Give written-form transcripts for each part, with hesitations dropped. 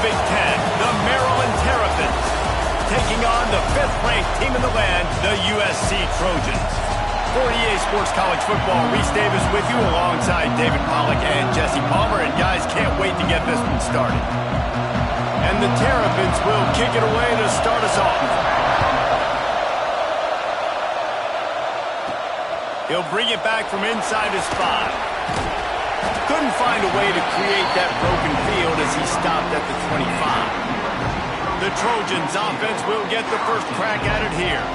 Big Ten, the Maryland Terrapins, taking on the 5th-ranked team in the land, the USC Trojans. For EA Sports College Football, Reese Davis with you alongside David Pollack and Jesse Palmer. And guys, can't wait to get this one started. And the Terrapins will kick it away to start us off. He'll bring it back from inside his 5. Couldn't find a way to create that broken field as he stopped at the 25. The Trojans offense will get the first crack at it here.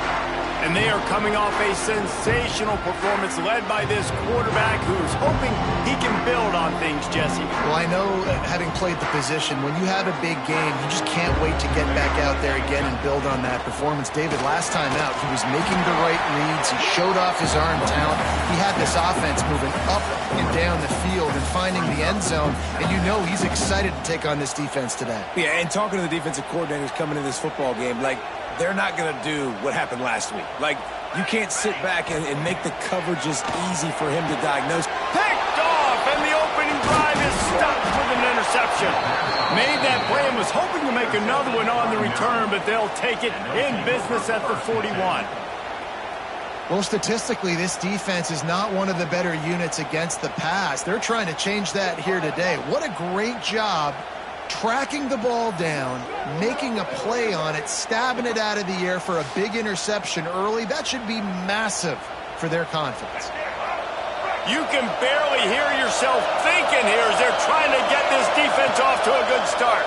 And they are coming off a sensational performance led by this quarterback who's hoping he can build on things, Jesse. Well, I know, having played the position, when you have a big game, you just can't wait to get back out there again and build on that performance. David, last time out, he was making the right reads. He showed off his arm talent. He had this offense moving up and down the field and finding the end zone. And you know he's excited to take on this defense today. Yeah, and talking to the defensive coordinators coming in this football game, like, they're not going to do what happened last week. Like, you can't sit back and make the coverages easy for him to diagnose. Picked off, and the opening drive is stopped with an interception. Made that play and was hoping to make another one on the return, but they'll take it in business at the 41. Well, statistically, this defense is not one of the better units against the pass. They're trying to change that here today. What a great job tracking the ball down, making a play on it, stabbing it out of the air for a big interception early. That should be massive for their confidence. You can barely hear yourself thinking here as they're trying to get this defense off to a good start.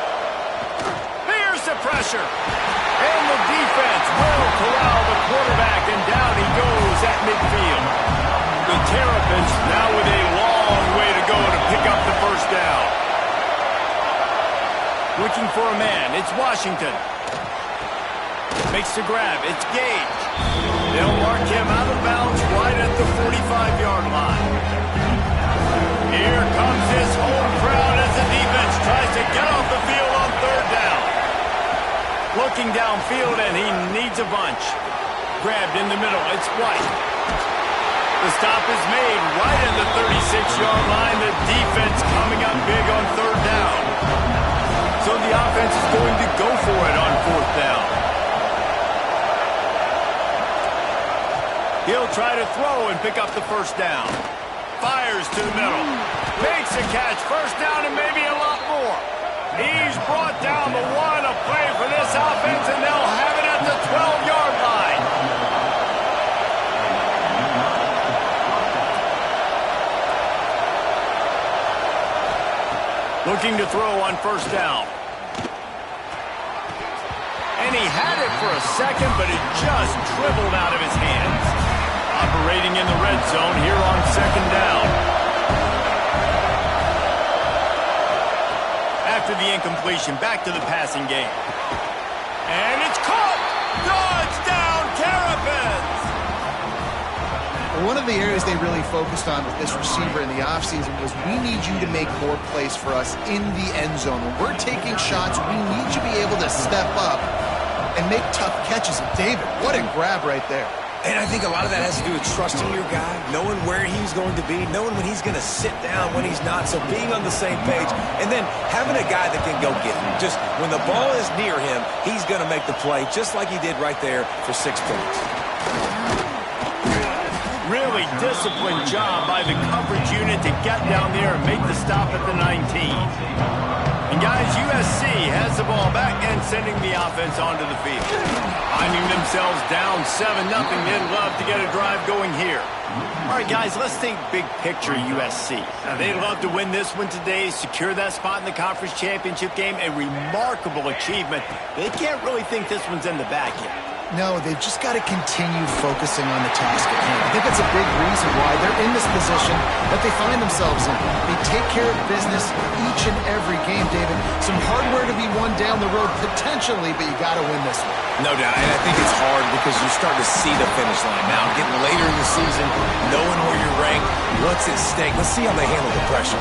Here's the pressure. And the defense will corral the quarterback, and down he goes at midfield. The Terrapins now with a long way to go to pick up the first down. Looking for a man, it's Washington. Makes the grab, it's Gage. They'll mark him out of bounds right at the 45-yard line. Here comes his home crowd as the defense tries to get off the field on 3rd down. Looking downfield, and he needs a bunch. Grabbed in the middle, it's White. The stop is made right at the 36-yard line. The defense coming up big on 3rd down. So the offense is going to go for it on 4th down. He'll try to throw and pick up the first down. Fires to the middle. Makes a catch. First down and maybe a lot more. He's brought down the 1, a play for this offense, and they'll have it at the 12-yard line. Looking to throw on 1st down. And he had it for a second, but it just dribbled out of his hands. Operating in the red zone here on 2nd down. After the incompletion, back to the passing game. And it's caught! Touchdown, Terrapins! One of the areas they really focused on with this receiver in the offseason was, we need you to make more plays for us in the end zone. When we're taking shots, we need you to be able to step up and make tough catches. And David, what a grab right there. And I think a lot of that has to do with trusting your guy, knowing where he's going to be, knowing when he's going to sit down, when he's not, so being on the same page, and then having a guy that can go get him. Just when the ball is near him, he's going to make the play, just like he did right there for 6 points. Really disciplined job by the coverage unit to get down there and make the stop at the 19. And guys, USC has the ball back and sending the offense onto the field. Finding themselves down 7-0, they'd love to get a drive going here. All right, guys, let's think big picture USC. Now, they'd love to win this one today, secure that spot in the conference championship game, a remarkable achievement. They can't really think this one's in the bag yet. No, they've just got to continue focusing on the task at hand. I think that's a big reason why they're in this position that they find themselves in. They take care of business each and every game, David. Some hardware to be won down the road potentially, but you got to win this one. No doubt, and I think it's hard because you're starting to see the finish line now. Getting later in the season, knowing where you're ranked, what's at stake. Let's see how they handle the pressure.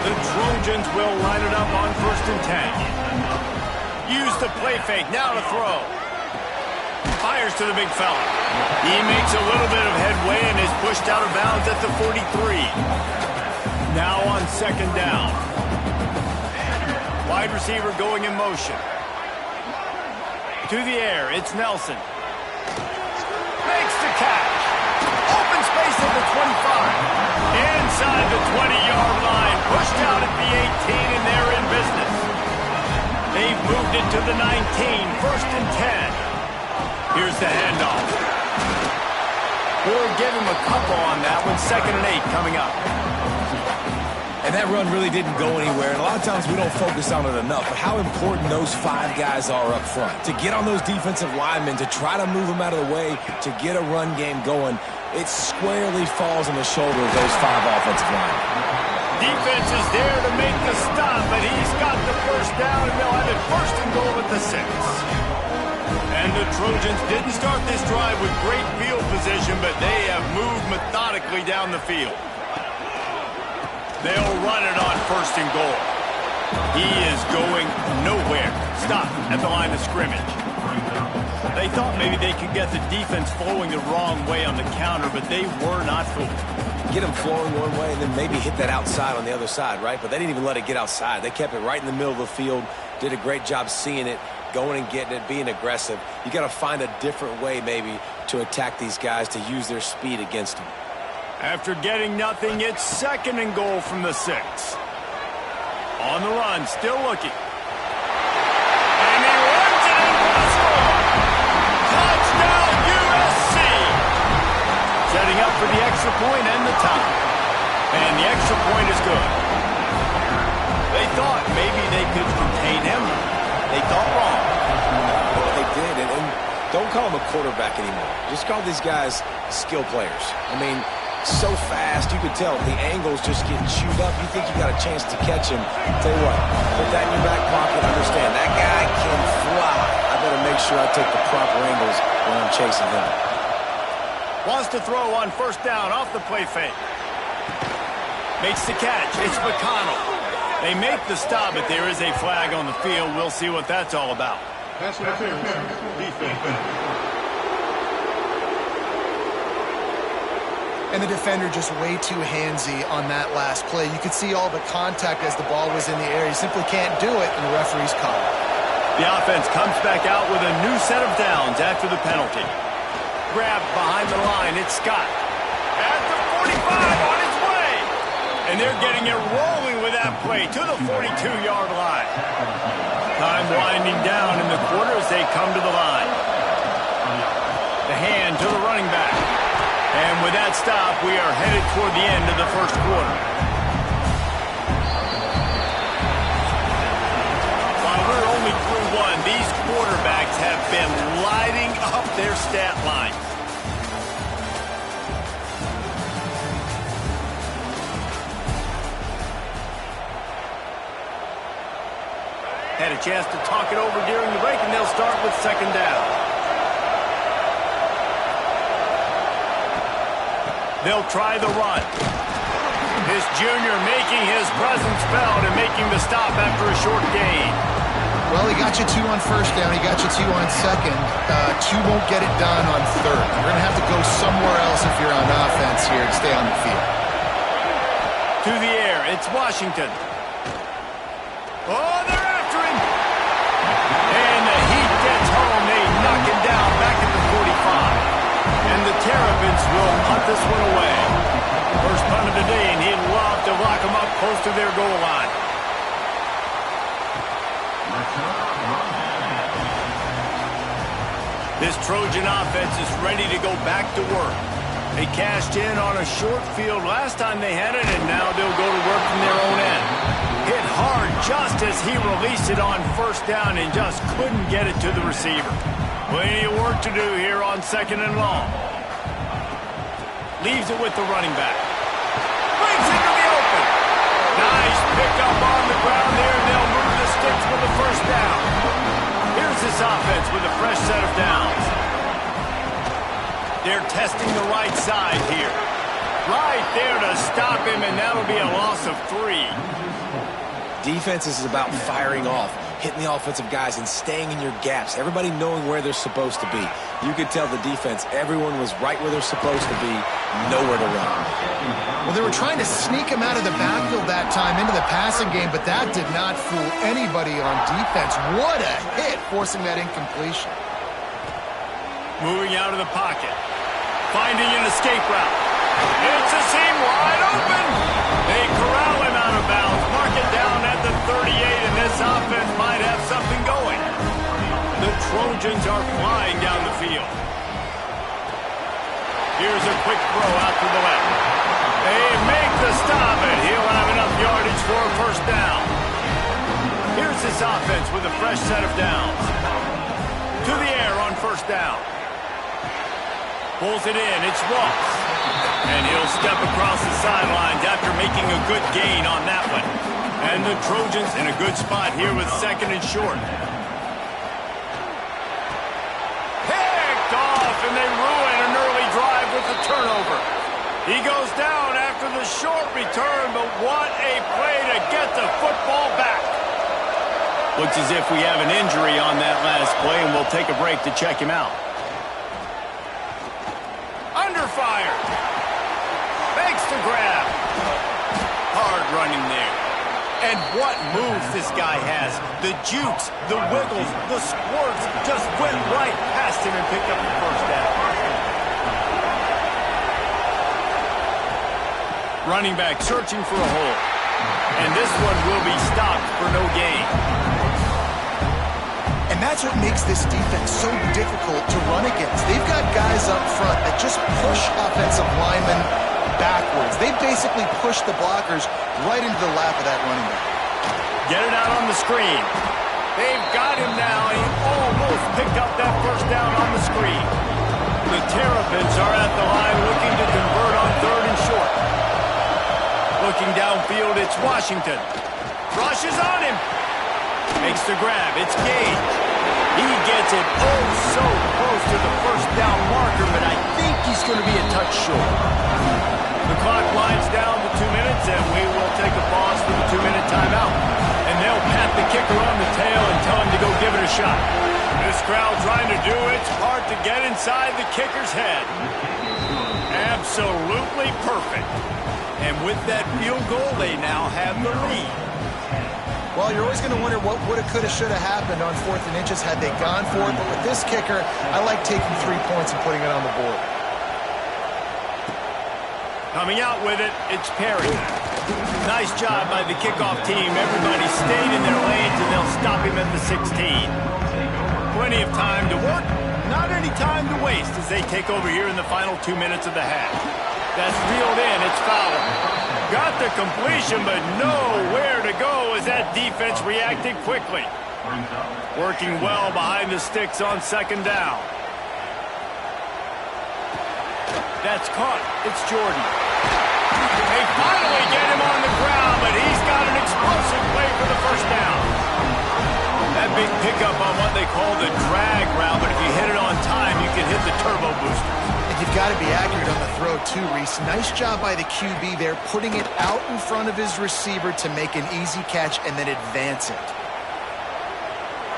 The Trojans will line it up on 1st and 10. Use the play fake, now to throw. Fires to the big fella. He makes a little bit of headway and is pushed out of bounds at the 43. Now on 2nd down. Wide receiver going in motion. To the air, it's Nelson. Makes the catch. Open space at the 25. Inside the 20-yard line. Pushed out at the 18, and they're in business. They've moved it to the 19. First and 10. Here's the handoff. We'll give him a couple on that one. 2nd and 8 coming up. And that run really didn't go anywhere. And a lot of times we don't focus on it enough. But how important those 5 guys are up front. To get on those defensive linemen, to try to move them out of the way, to get a run game going, it squarely falls on the shoulder of those 5 offensive linemen. Defense is there to make the stop, but he's got the first down, and they'll have it 1st and goal at the 6. And the Trojans didn't start this drive with great field position, but they have moved methodically down the field. They'll run it on 1st and goal. He is going nowhere. Stop at the line of scrimmage. They thought maybe they could get the defense flowing the wrong way on the counter, but they were not fooled. Get them flowing one way and then maybe hit that outside on the other side, right? But they didn't even let it get outside. They kept it right in the middle of the field, did a great job seeing it, going and getting it, being aggressive. You got to find a different way maybe to attack these guys, to use their speed against them. After getting nothing, it's 2nd and goal from the 6. On the run, still looking. And he runs it in for the score. Touchdown, USC. Setting up for the extra point and the tie. And the extra point is good. They thought maybe they could contain him. They thought wrong. Well, they did, and don't call him a quarterback anymore. Just call these guys skill players. I mean, so fast, you could tell the angles just get chewed up. You think you got a chance to catch him. Tell you what, put that in your back pocket. Understand, that guy can fly. I better make sure I take the proper angles when I'm chasing him. Wants to throw on 1st down off the play fake. Makes the catch. It's McConnell. They make the stop, but there is a flag on the field. We'll see what that's all about. Pass interference. Defense. And the defender just way too handsy on that last play. You could see all the contact as the ball was in the air. He simply can't do it, and the referee's call it. The offense comes back out with a new set of downs after the penalty. Grab behind the line. It's Scott. At the 45 on his way. And they're getting it rolling with that play to the 42-yard line. Time winding down in the quarter as they come to the line. The hand to the running back. And with that stop, we are headed toward the end of the 1st quarter. While we're only through 1, these quarterbacks have been lighting up their stat line. Had a chance to talk it over during the break, and they'll start with 2nd down. They'll try the run. This junior making his presence felt and making the stop after a short gain. Well, he got you 2 on 1st down. He got you 2 on 2nd. 2 won't get it done on 3rd. You're going to have to go somewhere else if you're on offense here to stay on the field. To the air, it's Washington. Oh, they're after him. And the heat gets home. They knock him down back at the 45. And the Terrapins will punt this one away. First punt of the day, and he'd love to lock them up close to their goal line. This Trojan offense is ready to go back to work. They cashed in on a short field last time they had it, and now they'll go to work from their own end. Hit hard just as he released it on 1st down and just couldn't get it to the receiver. Plenty of work to do here on 2nd and long. Leaves it with the running back. Brings it to the open. Nice pickup on the ground there, and they'll move the sticks with the 1st down. Here's this offense with a fresh set of downs. They're testing the right side here. Right there to stop him, and that'll be a loss of 3. Defense is about firing off. hitting the offensive guys and staying in your gaps, everybody knowing where they're supposed to be. You could tell the defense, everyone was right where they're supposed to be, nowhere to run. Well, they were trying to sneak him out of the backfield that time into the passing game, but that did not fool anybody on defense. What a hit, forcing that incompletion. Moving out of the pocket. Finding an escape route. It's a seam wide open. They corral him out of bounds. Mark it down at the 38, and this offense might have something going. The Trojans are flying down the field. Here's a quick throw out to the left. They make the stop, and he'll have enough yardage for a first down. Here's this offense with a fresh set of downs. To the air on first down. Pulls it in. It's Ross. And he'll step across the sidelines after making a good gain on that one. And the Trojans in a good spot here with second and short. Picked off, and they ruin an early drive with a turnover. He goes down after the short return, but what a play to get the football back. Looks as if we have an injury on that last play, and we'll take a break to check him out. Under fire. Makes the grab. Hard running there. And what moves this guy has. The jukes, the wiggles, the squirts just went right past him and picked up the first down. Running back searching for a hole. And this one will be stopped for no gain. And that's what makes this defense so difficult to run against. They've got guys up front that just push offensive linemen backwards. They basically push the blockers right into the lap of that running back. Get it out on the screen. They've got him now. He almost picked up that first down on the screen. The Terrapins are at the line looking to convert on third and short. Looking downfield, it's Washington. Rushes on him. Makes the grab. It's Gage. He gets it oh so close to the first down marker, but I think he's going to be a touch short. The clock winds down to 2 minutes, and we will take a pause for the 2-minute timeout. And they'll pat the kicker on the tail and tell him to go give it a shot. This crowd trying to do its part to get inside the kicker's head. Absolutely perfect. And with that field goal, they now have the lead. Well, you're always going to wonder what woulda, coulda, shoulda happened on 4th and inches had they gone for it. But with this kicker, I like taking 3 points and putting it on the board. Coming out with it, it's Perry. Nice job by the kickoff team. Everybody stayed in their lanes, and they'll stop him at the 16. Plenty of time to work, not any time to waste as they take over here in the final 2 minutes of the half. That's reeled in. It's Fowler. Got the completion, but nowhere to go as that defense reacted quickly. Working well behind the sticks on second down. That's caught. It's Jordan. They finally get him on the ground, but he's got an explosive play for the first down. That big pickup on what they call the drag route, but if you hit it on time, you can hit the turbo booster. And you've got to be accurate on the throw, too, Reese. Nice job by the QB there, putting it out in front of his receiver to make an easy catch and then advance it.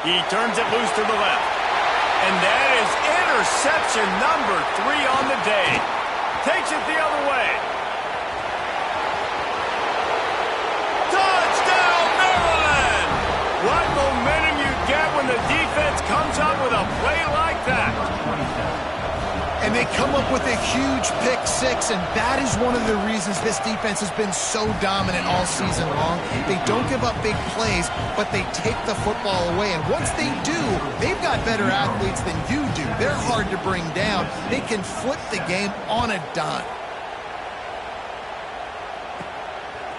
He turns it loose to the left. And that is interception number 3 on the day. Takes it the other way. Touchdown, Maryland! What momentum you get when the defense comes up with a play like that. And they come up with a huge pick six, and that is one of the reasons this defense has been so dominant all season long. They don't give up big plays, but they take the football away. And once they do, they've got better athletes than you do. They're hard to bring down. They can flip the game on a dime.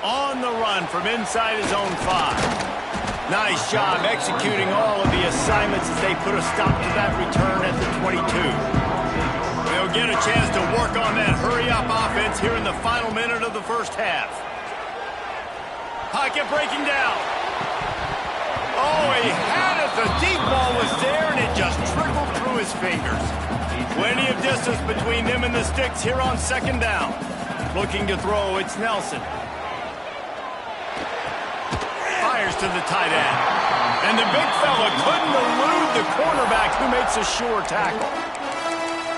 On the run from inside his own 5. Nice job executing all of the assignments as they put a stop to that return at the 22. They'll get a chance to work on that hurry-up offense here in the final minute of the first half. Pocket breaking down. Oh, he had it. The deep ball was there, and it just trickled through his fingers. Plenty of distance between them and the sticks here on second down. Looking to throw, it's Nelson. Fires to the tight end. And the big fella couldn't elude the cornerback who makes a sure tackle.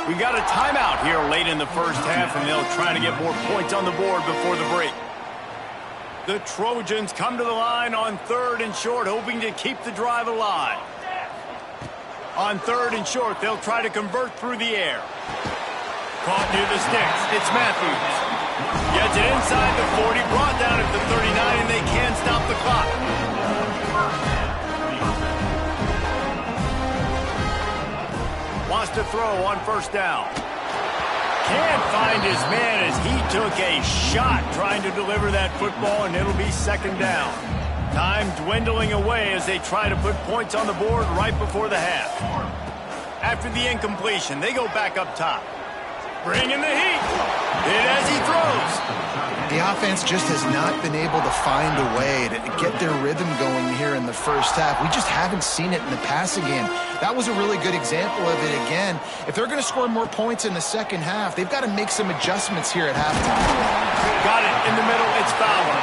We got a timeout here late in the first half, and they'll try to get more points on the board before the break. The Trojans come to the line on 3rd and short, hoping to keep the drive alive. On 3rd and short, they'll try to convert through the air. Caught near the sticks. It's Matthews. Gets it inside the 40, brought down at the 39, and they can't stop the clock. Wants to throw on 1st down. Can't find his man as he took a shot trying to deliver that football, and it'll be 2nd down. Time dwindling away as they try to put points on the board right before the half. After the incompletion, they go back up top. Bringing the heat. Hit as he throws. The offense just has not been able to find a way to get their rhythm going here in the first half. We just haven't seen it in the passing game. That was a really good example of it again. If they're going to score more points in the second half, they've got to make some adjustments here at halftime. Got it in the middle. It's Fowler.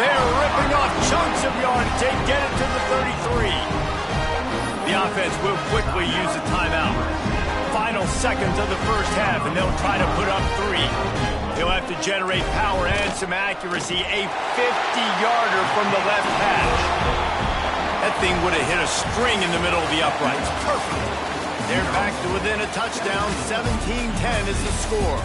They're ripping off chunks of yardage. They get it to the 33. The offense will quickly use a timeout. Final seconds of the first half, and they'll try to put up 3. He'll have to generate power and some accuracy. A 50-yarder from the left hash. That thing would have hit a string in the middle of the uprights. Perfect. They're back to within a touchdown. 17-10 is the score.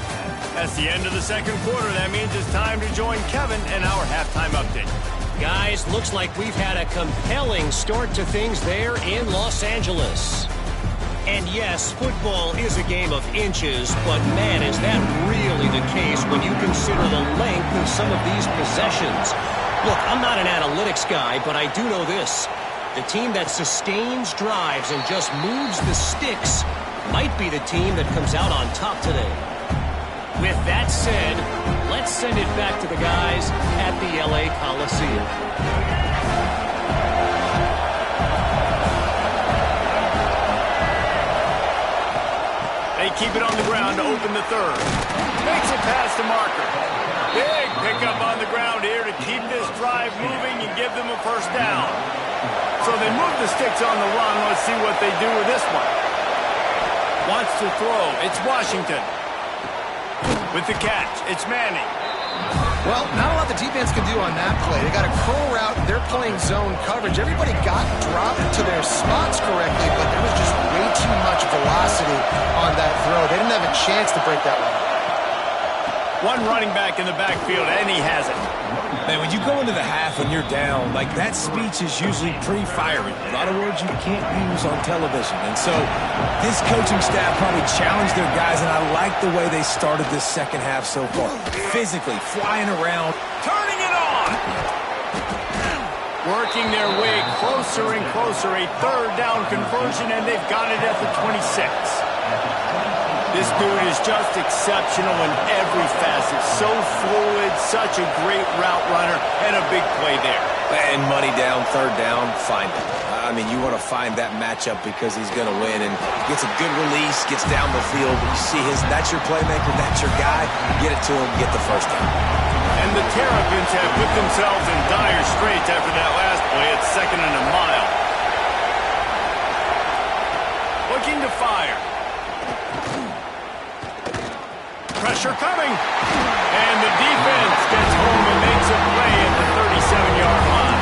That's the end of the second quarter. That means it's time to join Kevin and our halftime update. Guys, looks like we've had a compelling start to things there in Los Angeles. And yes, football is a game of inches, but man, is that really the case when you consider the length of some of these possessions. Look, I'm not an analytics guy, but I do know this. The team that sustains drives and just moves the sticks might be the team that comes out on top today. With that said, let's send it back to the guys at the LA Coliseum. They keep it on the ground to open the 3rd. Makes it past the marker. Big pickup on the ground here to keep this drive moving and give them a 1st down. So they move the sticks on the run. Let's see what they do with this one. Wants to throw. It's Washington. With the catch, it's Manning. Well, not a lot the defense can do on that play. They got a curl route. They're playing zone coverage. Everybody got dropped to their spots correctly, but there was just way too much velocity on that throw. They didn't have a chance to break that one. One running back in the backfield, and he has it. Man, when you go into the half and you're down, like that speech is usually pretty fiery. A lot of words you can't use on television. And so this coaching staff probably challenged their guys, and I like the way they started this second half so far. Physically, flying around. Turning it on! Working their way closer and closer. A 3rd down conversion, and they've got it at the 26. This dude is just exceptional in every facet. So fluid, such a great route runner, and a big play there. And money down, 3rd down, find it. I mean, you want to find that matchup because he's going to win. And gets a good release, gets down the field. You see that's your playmaker, that's your guy. Get it to him, get the 1st down. And the Terrapins have put themselves in dire straits after that last play. It's 2nd and a mile. Looking to fire. Pressure coming. And the defense gets home and makes a play at the 37-yard line.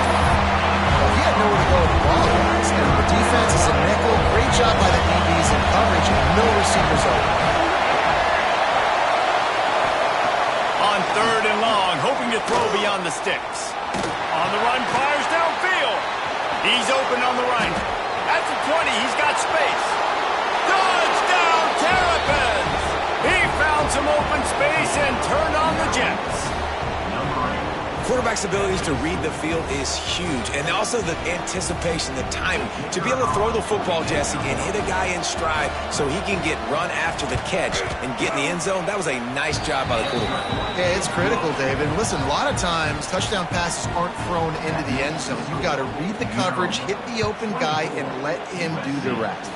Well, he had nowhere to go with the ball, guys. And the defense is a nickel. Great job by the DBs in coverage. No receivers open. On 3rd and long, hoping to throw beyond the sticks. On the run, fires downfield. He's open on the right. At the 20, he's got space. Touchdown, Terrapins! He found some open space and turned on the Jets. Quarterback's abilities to read the field is huge, and also the anticipation, the timing. To be able to throw the football, Jesse, and hit a guy in stride so he can get run after the catch and get in the end zone, that was a nice job by the quarterback. Yeah, it's critical, David. Listen, a lot of times touchdown passes aren't thrown into the end zone. You've got to read the coverage, hit the open guy, and let him do the rest.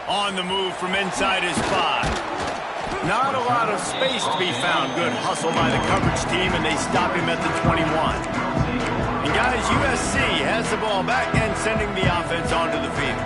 On the move from inside his 5. Not a lot of space to be found. Good hustle by the coverage team, and they stop him at the 21. And guys, USC has the ball back and sending the offense onto the field.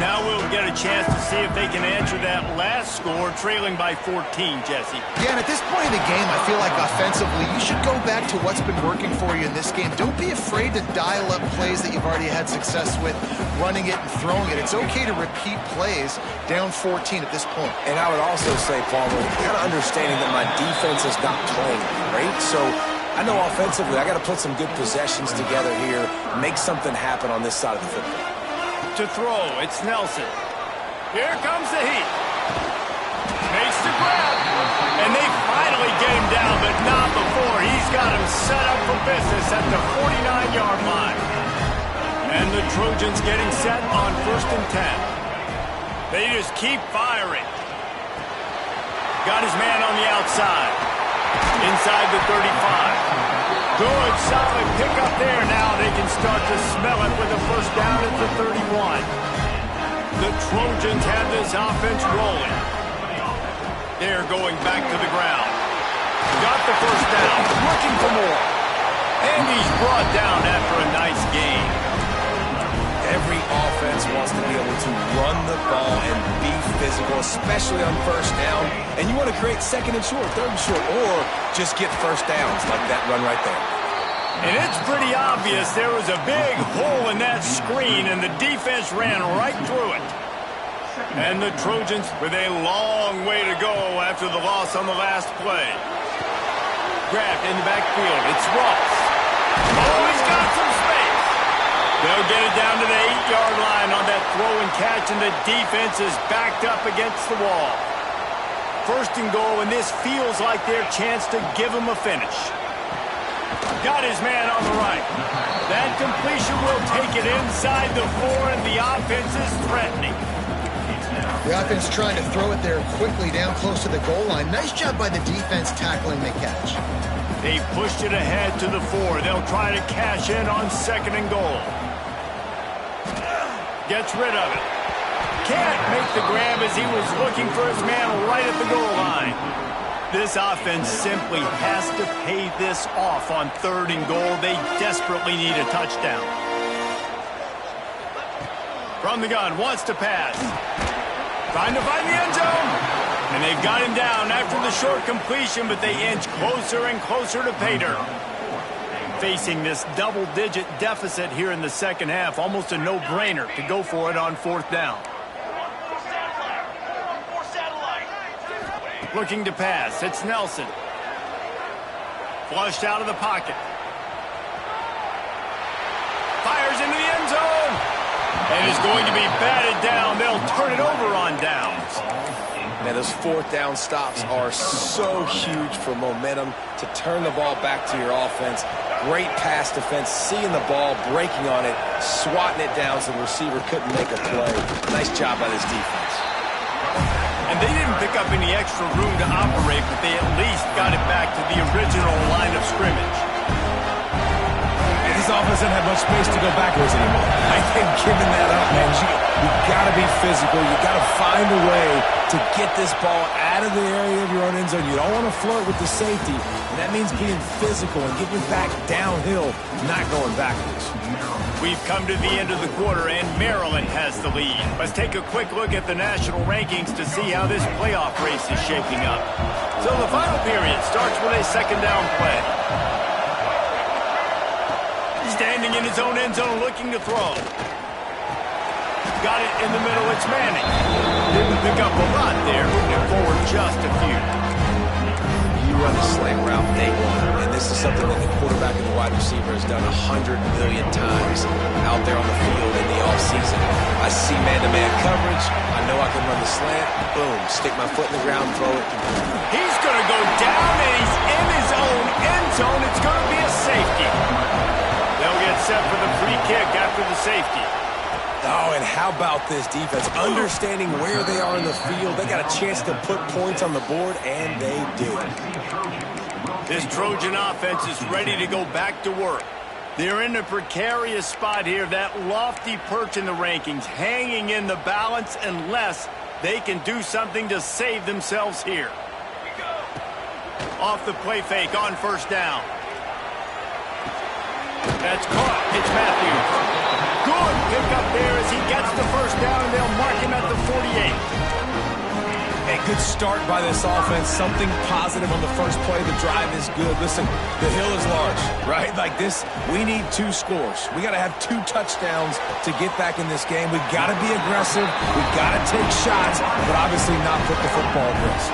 Now we'll get a chance to see if they can answer that last score, trailing by 14, Jesse. Yeah, and at this point in the game, I feel like offensively, you should go back to what's been working for you in this game. Don't be afraid to dial up plays that you've already had success with, running it and throwing it. It's okay to repeat plays down 14 at this point. And I would also say, Palmer, kind of understanding that my defense is not playing great, so I know offensively I got to put some good possessions together here, make something happen on this side of the football. To throw, it's Nelson. Here comes the heat. Makes the grab. And they finally get him down, but not before. He's got him set up for business at the 49-yard line. And the Trojans getting set on 1st and 10. They just keep firing. Got his man on the outside. Inside the 35. Good, solid pickup there. Now they can start to smell it with a first down at the 31. The Trojans have this offense rolling. They're going back to the ground. Got the first down, looking for more. And he's brought down after a nice gain. Every offense wants to be able to run the ball and be physical, especially on first down. And you want to create 2nd and short, 3rd and short, or just get first downs like that run right there. And it's pretty obvious there was a big hole in that screen, and the defense ran right through it. And the Trojans with a long way to go after the loss on the last play. Grabbed in the backfield. It's Ross. Oh, he's got some space. They'll get it down to the 8-yard line on that throw and catch, and the defense is backed up against the wall. 1st and goal, and this feels like their chance to give them a finish. Got his man on the right. That completion will take it inside the 4, and the offense is threatening. The offense trying to throw it there quickly down close to the goal line. Nice job by the defense tackling the catch. They pushed it ahead to the 4. They'll try to cash in on 2nd and goal. Gets rid of it. Can't make the grab as he was looking for his man right at the goal line. This offense simply has to pay this off on 3rd and goal. They desperately need a touchdown. From the gun, wants to pass. Trying to find the end zone. And they've got him down after the short completion, but they inch closer and closer to pay dirt. Facing this double-digit deficit here in the 2nd half, almost a no-brainer to go for it on 4th down. Looking to pass. It's Nelson. Flushed out of the pocket. Fires into the end zone. And is going to be batted down. They'll turn it over on downs. Man, those 4th down stops are so huge for momentum to turn the ball back to your offense. Great pass defense, seeing the ball, breaking on it, swatting it down so the receiver couldn't make a play. Nice job by this defense. And they didn't pick up any extra room to operate, but they at least got it back to the original line of scrimmage. And this offense doesn't have much space to go backwards anymore. I think giving that up, man, you got to be physical. You got to find a way to get this ball out of the area of your own end zone. You don't want to flirt with the safety, and that means being physical and getting your back downhill, not going backwards. We've come to the end of the quarter, and Maryland has the lead. Let's take a quick look at the national rankings to see how this playoff race is shaping up. So the final period starts with a 2nd down play. Standing in his own end zone looking to throw. Got it in the middle, it's Manning. Didn't pick up a lot there, moving forward just a few. You run the slant route day 1, and this is something that the quarterback and the wide receiver has done 100 million times out there on the field in the offseason. I see man-to-man coverage. I know I can run the slant. Boom, stick my foot in the ground, throw it. He's going to go down, and he's in his own end zone. It's going to be a safety. They'll get set for the free kick after the safety. Oh, and how about this defense? Understanding where they are in the field. They got a chance to put points on the board, and they did. This Trojan offense is ready to go back to work. They're in a precarious spot here. That lofty perch in the rankings, hanging in the balance unless they can do something to save themselves here. Off the play fake on 1st down. That's caught. It's Matthews. Good pickup there as he gets the first down, and they'll mark him at the 48. A good start by this offense. Something positive on the first play. The drive is good. Listen, the hill is large, right? Like this, we need 2 scores. We got to have 2 touchdowns to get back in this game. We got to be aggressive. We got to take shots, but obviously not put the football at risk.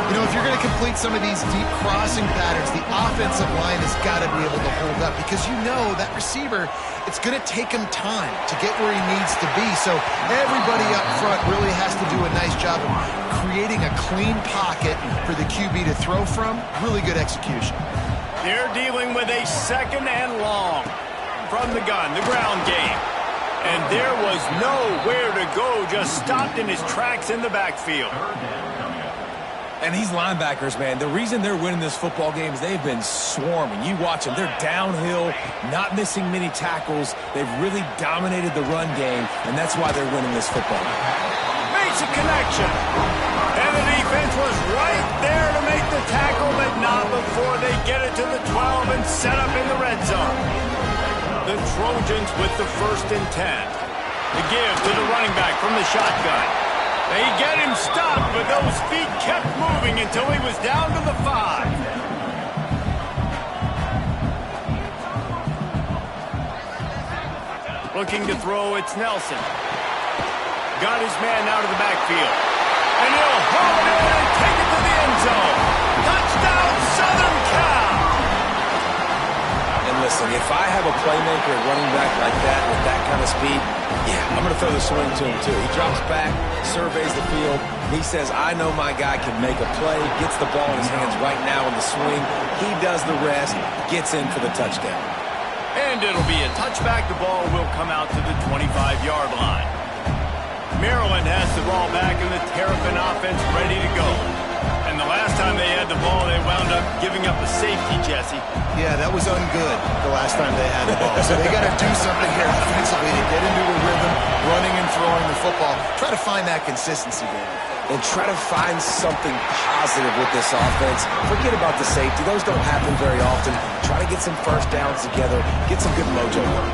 You know, if you're going to complete some of these deep crossing patterns, the offensive line has got to be able to hold up because you know that receiver, it's going to take him time to get where he needs to be. So everybody up front really has to do a nice job of creating a clean pocket for the QB to throw from. Really good execution. They're dealing with a 2nd and long from the gun, the ground game. And there was nowhere to go, just stopped in his tracks in the backfield. And these linebackers, man, the reason they're winning this football game is they've been swarming. You watch them. They're downhill, not missing many tackles. They've really dominated the run game, and that's why they're winning this football game. Makes a connection. And the defense was right there to make the tackle, but not before they get it to the 12 and set up in the red zone. The Trojans with the 1st and 10. The give to the running back from the shotgun. They get him stopped, but those feet kept moving until he was down to the 5. Looking to throw, it's Nelson. Got his man out of the backfield. And he'll haul it in and take it to the end zone. Touchdown, Southern Cal! And listen, if I have a playmaker at running back like that with that kind of speed, yeah, I'm going to throw the swing to him too. He drops back, surveys the field. He says, I know my guy can make a play, gets the ball in his hands right now in the swing. He does the rest, gets in for the touchdown. And it'll be a touchback. The ball will come out to the 25-yard line. Maryland has the ball back and the Terrapin offense ready to go. And the last time they had the ball, they wound up giving up a safety, Jesse. Yeah, that was ungood the last time they had the ball. So they got to do something here offensively to get into a rhythm, running and throwing the football. Try to find that consistency there. And try to find something positive with this offense. Forget about the safety. Those don't happen very often. Try to get some first downs together. Get some good mojo going.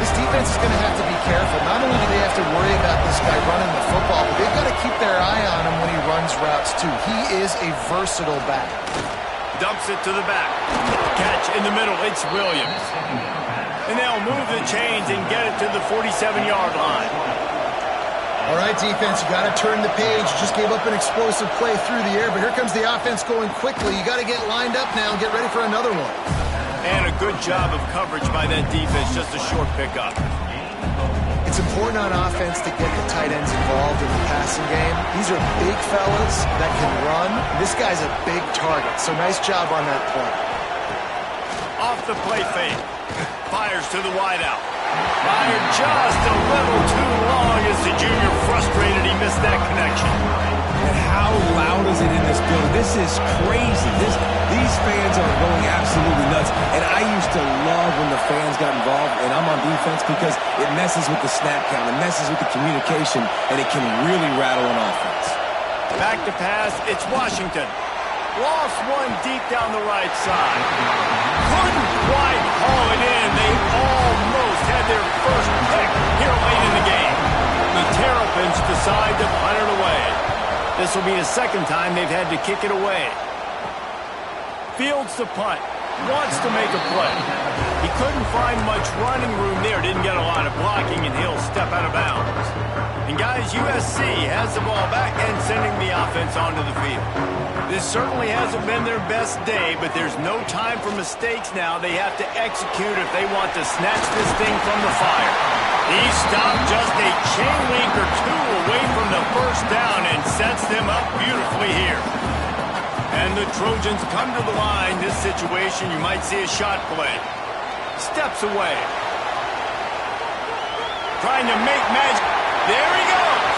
This defense is going to have to be careful. Not only do they have to worry about this guy running the football, but they've got to keep their eye on him when he runs routes too. He is a versatile back. Dumps it to the back. Catch in the middle. It's Williams. And they'll move the chains and get it to the 47-yard line. All right, defense, you got to turn the page. You just gave up an explosive play through the air, but here comes the offense going quickly. You got to get lined up now and get ready for another one. And a good job of coverage by that defense, just a short pickup. It's important on offense to get the tight ends involved in the passing game. These are big fellas that can run. This guy's a big target, so nice job on that play. Off the play fake. Fires to the wideout. Fired just a little too long as the junior frustrated he missed that connection. And how loud is it in this building? This is crazy. These fans are going absolutely nuts. And I used to love when the fans got involved, and I'm on defense because it messes with the snap count. It messes with the communication, and it can really rattle an offense. Back to pass. It's Washington. Lost one deep down the right side. Couldn't quite haul it in. They almost had their first pick here late in the game. The Terrapins decide to punt it away. This will be the second time they've had to kick it away. Fields the punt. Wants to make a play. He couldn't find much running room there. Didn't get a lot of blocking, and he'll step out of bounds. And guys, USC has the ball back and sending the offense onto the field. This certainly hasn't been their best day, but there's no time for mistakes now. They have to execute if they want to snatch this thing from the fire. He stopped just a chain link or two away from the first down and sets them up beautifully here. And the Trojans come to the line. This situation, you might see a shot play. Steps away. Trying to make magic. There he goes.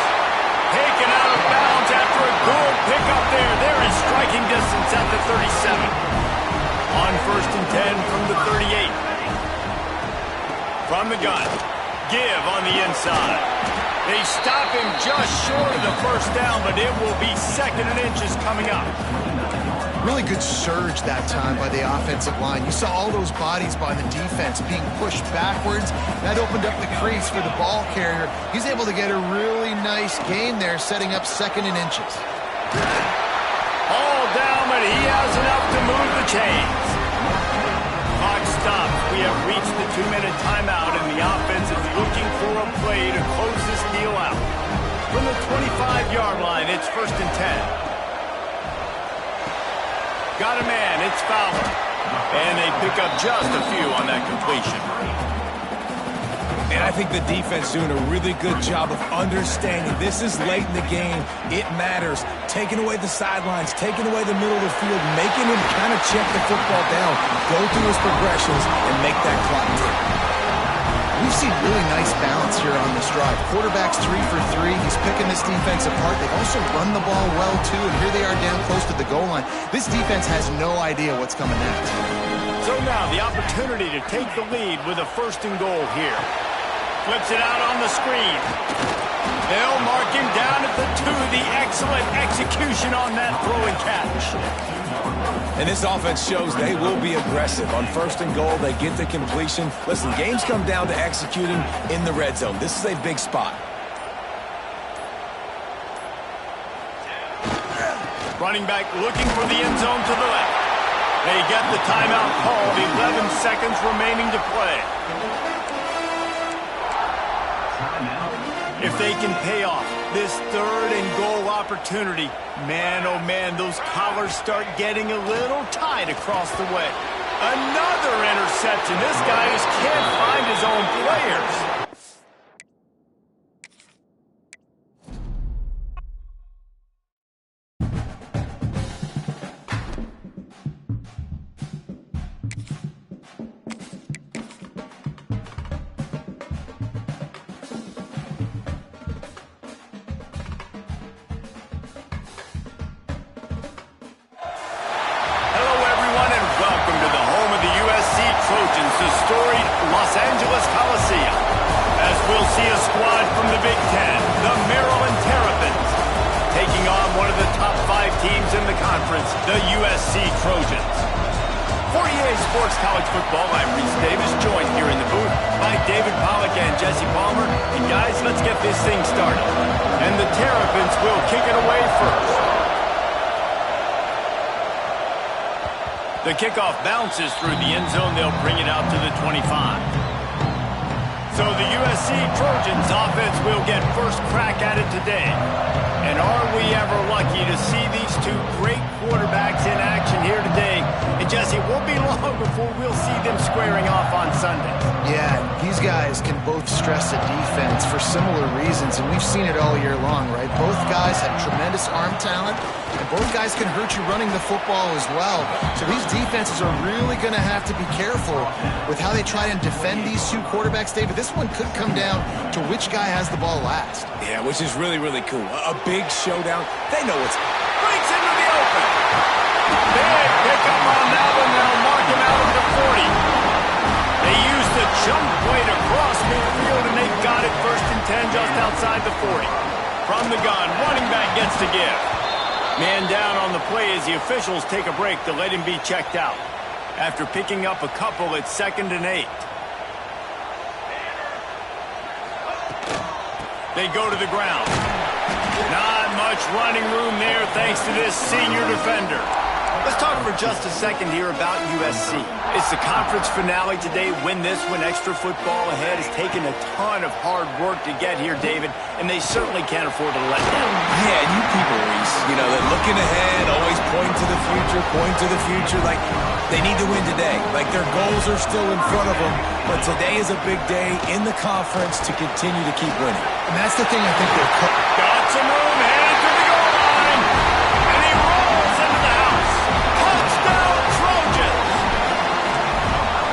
Taken out of bounds after a good pickup there. They're in striking distance at the 37. On 1st and 10 from the 38. From the gun. Give on the inside. They stop him just short of the first down, but it will be 2nd and inches coming up. Really good surge that time by the offensive line. You saw all those bodies by the defense being pushed backwards. That opened up the crease for the ball carrier. He's able to get a really nice gain there, setting up 2nd and inches. All down, but he has enough to move the chains. Clock stops. We have reached the 2-minute timeout, and the offense is looking for a play to close this deal out. From the 25-yard line, it's 1st and 10. Got a man, it's Fowler. And they pick up just a few on that completion. And I think the defense doing a really good job of understanding this is late in the game. It matters. Taking away the sidelines, taking away the middle of the field, making him kind of check the football down, go through his progressions, and make that clock tick. We've seen really nice balance here on this drive. Quarterback's 3 for 3. He's picking this defense apart. They've also run the ball well, too, and here they are down close to the goal line. This defense has no idea what's coming next. So now the opportunity to take the lead with a 1st and goal here. Flips it out on the screen. They'll mark him down at the 2. The excellent execution on that throw and catch. And this offense shows they will be aggressive. On 1st and goal, they get the completion. Listen, games come down to executing in the red zone. This is a big spot. Running back looking for the end zone to the left. They get the timeout called. 11 seconds remaining to play. If they can pay off this 3rd and goal opportunity, man, oh man, those collars start getting a little tight across the way. Another interception. This guy just can't find his own players. The storied Los Angeles Coliseum, as we'll see a squad from the Big Ten, the Maryland Terrapins, taking on one of the top 5 teams in the conference, the USC Trojans. For EA Sports College Football, I'm Reese Davis, joined here in the booth by David Pollack and Jesse Palmer. And guys, let's get this thing started. And the Terrapins will kick it away first. The kickoff bounces through the end zone. They'll bring it out to the 25. So the USC Trojans offense will get first crack at it today. And are we ever lucky to see these 2 great quarterbacks in action here today? And Jesse, it won't be long before we'll see them squaring off on Sunday. Yeah, these guys can both stress a defense for similar reasons, and we've seen it all year long, right? Both guys have tremendous arm talent, and both guys can hurt you running the football as well. So these defenses are really going to have to be careful with how they try and defend these 2 quarterbacks, David. This one could come down to which guy has the ball last. Yeah, which is really, really cool. A big showdown. They know it's... Breaks into the open. Big pickup on that one. They'll mark him out at the 40. They used the jump play to cross midfield, and they got it 1st and 10 just outside the 40. From the gun, running back gets to give. Man down on the play as the officials take a break to let him be checked out. After picking up a couple, it's 2nd and 8. They go to the ground. Not much running room there thanks to this senior defender. Let's talk for just a second here about USC. It's the conference finale today. Win this one. Extra football ahead. Has taken a ton of hard work to get here, David, and they certainly can't afford to let down. Yeah, you people, Reese, you know, they're looking ahead, always pointing to the future, like they need to win today. Like their goals are still in front of them, but today is a big day in the conference to continue to keep winning. And that's the thing I think they're... Got some room, headed to the goal line, and he rolls into the house. Touchdown, Trojans!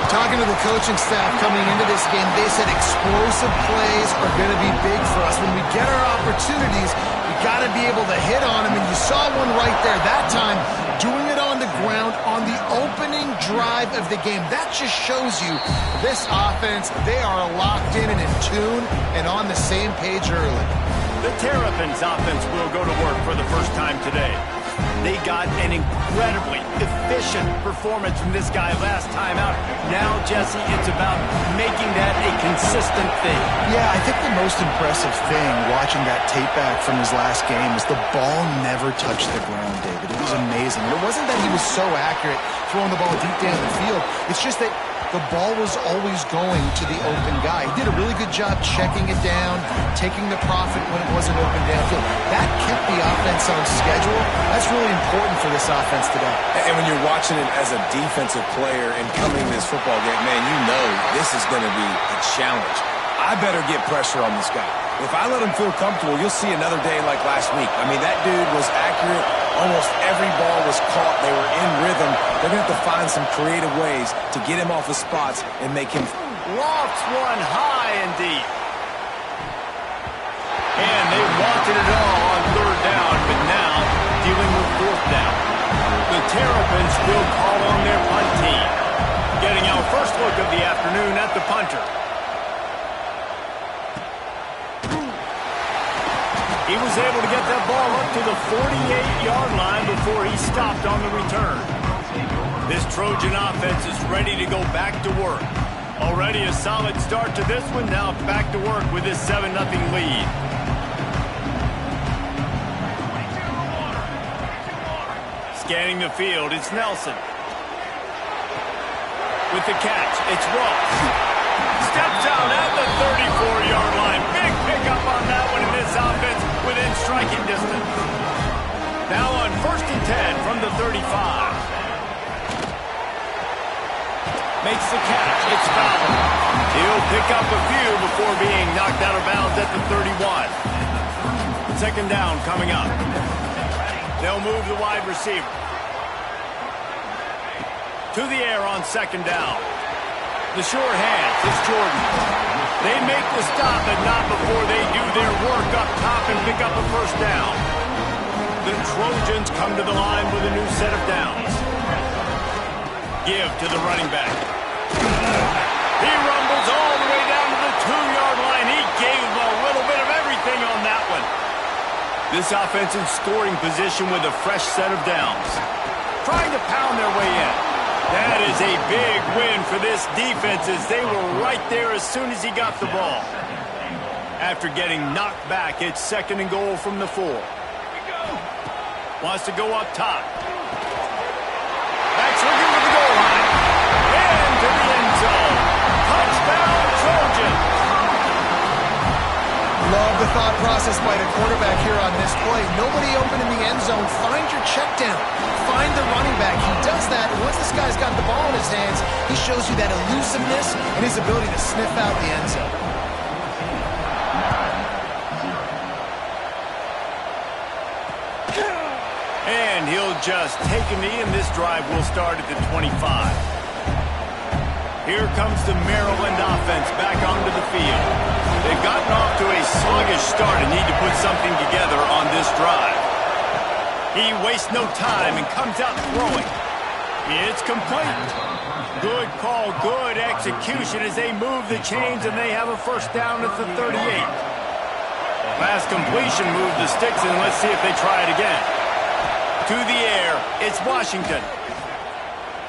Talking to the coaching staff coming into this game, they said explosive plays are going to be big for us. When we get our opportunities, we got to be able to hit on them, and you saw one right there that time, doing it on the ground on the open opening drive of the game. That just shows you this offense, they are locked in and in tune and on the same page early. The Terrapins offense will go to work for the first time today. They got an incredibly efficient performance from this guy last time out. Now, Jesse, it's about making that a consistent thing. Yeah, I think the most impressive thing watching that tape back from his last game is the ball never touched the ground, David. It was amazing. And it wasn't that he was so accurate throwing the ball deep down the field. It's just that the ball was always going to the open guy. He did a really good job checking it down, taking the profit when it wasn't open downfield. That kept the offense on schedule. That's really important for this offense today. And when you're watching it as a defensive player and coming to this football game, man, you know this is going to be a challenge. I better get pressure on this guy. If I let him feel comfortable, you'll see another day like last week. I mean, that dude was accurate. Almost every ball was caught. They were in rhythm. They're going to have to find some creative ways to get him off his spots and make him... Lofts one high and deep. And they wanted it all on third down, but now dealing with fourth down. The Terrapins will call on their punt team. Getting our first look of the afternoon at the punter. He was able to get that ball up to the 48-yard line before he stopped on the return. This Trojan offense is ready to go back to work. Already a solid start to this one. Now back to work with this 7-0 lead. Scanning the field, it's Nelson. With the catch, it's Ross. Steps out at the 34-yard line. Big pickup on that one in this offense within striking distance. Now on 1st and 10 from the 35. Makes the catch. It's Fowler. He'll pick up a few before being knocked out of bounds at the 31. 2nd down coming up. They'll move the wide receiver. To the air on 2nd down. The sure hands, it's Jordan. They make the stop, but not before they do their work up top and pick up a 1st down. The Trojans come to the line with a new set of downs. Give to the running back. He rumbles all the way down to the 2-yard line. He gave a little bit of everything on that one. This offense in scoring position with a fresh set of downs. Trying to pound their way in. That is a big win for this defense as they were right there as soon as he got the ball. After getting knocked back, it's 2nd and goal from the 4. Wants to go up top. Backs looking for the goal line. Into the end zone. Touchdown, Trojans. Love the thought process by the quarterback here on this play. Nobody open in the end zone. Find your check down. Find the running back. He does that. And once this guy's got the ball in his hands, he shows you that elusiveness and his ability to sniff out the end zone. And he'll just take a knee, and this drive will start at the 25. Here comes the Maryland offense back onto the field. They've gotten off to a sluggish start and need to put something together on this drive. He wastes no time and comes out throwing. It's complete. Good call, good execution as they move the chains and they have a 1st down at the 38. Last completion moved the sticks, and let's see if they try it again. To the air, it's Washington.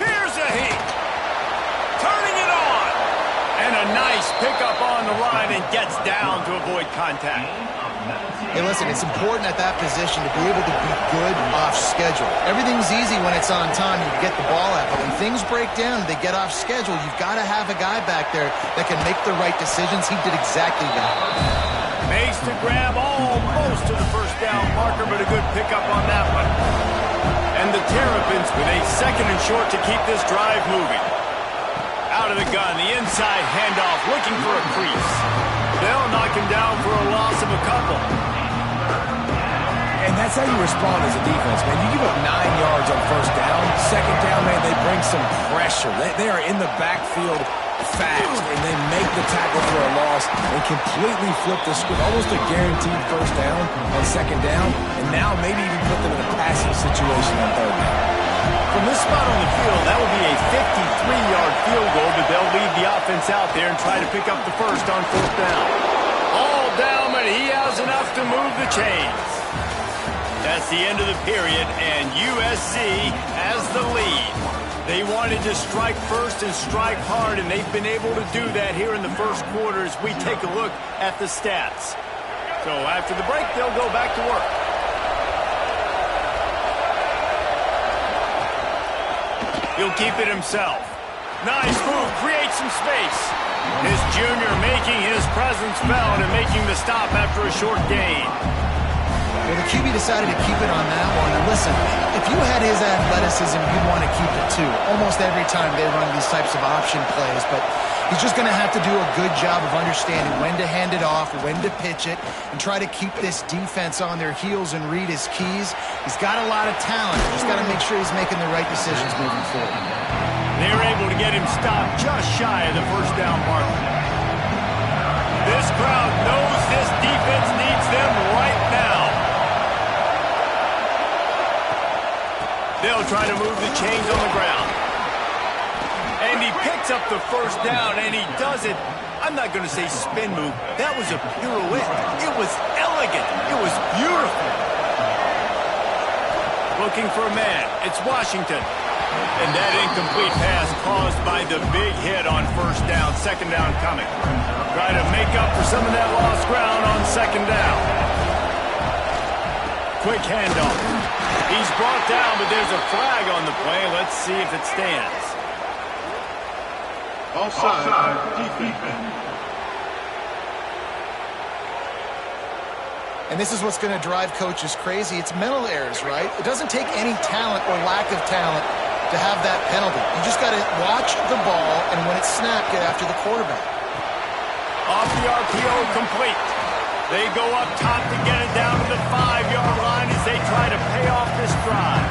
Here's a heat. Turning it on. And a nice pickup on the line and gets down to avoid contact. Hey, listen, it's important at that position to be able to be good off schedule. Everything's easy when it's on time, you get the ball out. But when things break down and they get off schedule, you've got to have a guy back there that can make the right decisions. He did exactly that. Makes the grab almost to the 1st down marker, but a good pickup on that one. And the Terrapins with a 2nd and short to keep this drive moving. Out of the gun, the inside handoff, looking for a crease. They'll knock him down for a loss of a couple. And that's how you respond as a defense, man. You give up 9 yards on 1st down. 2nd down, man, they bring some pressure. They are in the backfield fast, and they make the tackle for a loss and completely flip the script. Almost a guaranteed 1st down on 2nd down, and now maybe even put them in a passing situation on 3rd down. From this spot on the field, that would be a 53-yard field goal, but they'll leave the offense out there and try to pick up the first on 4th down. All down, but he has enough to move the chains. That's the end of the period, and USC has the lead. They wanted to strike first and strike hard, and they've been able to do that here in the first quarter as we take a look at the stats. So after the break, they'll go back to work. He'll keep it himself. Nice move, creates some space. His junior making his presence felt and making the stop after a short gain. Well, the QB decided to keep it on that one. And listen, if you had his athleticism, you'd want to keep it too. Almost every time they run these types of option plays, but he's just going to have to do a good job of understanding when to hand it off, when to pitch it, and try to keep this defense on their heels and read his keys. He's got a lot of talent. Just got to make sure he's making the right decisions moving forward. They're able to get him stopped just shy of the first down mark. This crowd knows this defense needs them right now. They'll try to move the chains on the ground. And he picks up the first down, and he does it. I'm not going to say spin move. That was a pirouette. It was elegant. It was beautiful. Looking for a man. It's Washington. And that incomplete pass caused by the big hit on first down. 2nd down coming. Try to make up for some of that lost ground on 2nd down. Quick handoff. He's brought down, but there's a flag on the play. Let's see if it stands. Offside. Defense. And this is what's going to drive coaches crazy. It's mental errors, right? It doesn't take any talent or lack of talent to have that penalty. You just got to watch the ball, and when it's snapped, get after the quarterback. Off the RPO, complete. They go up top to get it down to the 5-yard line as they try to pay off this drive.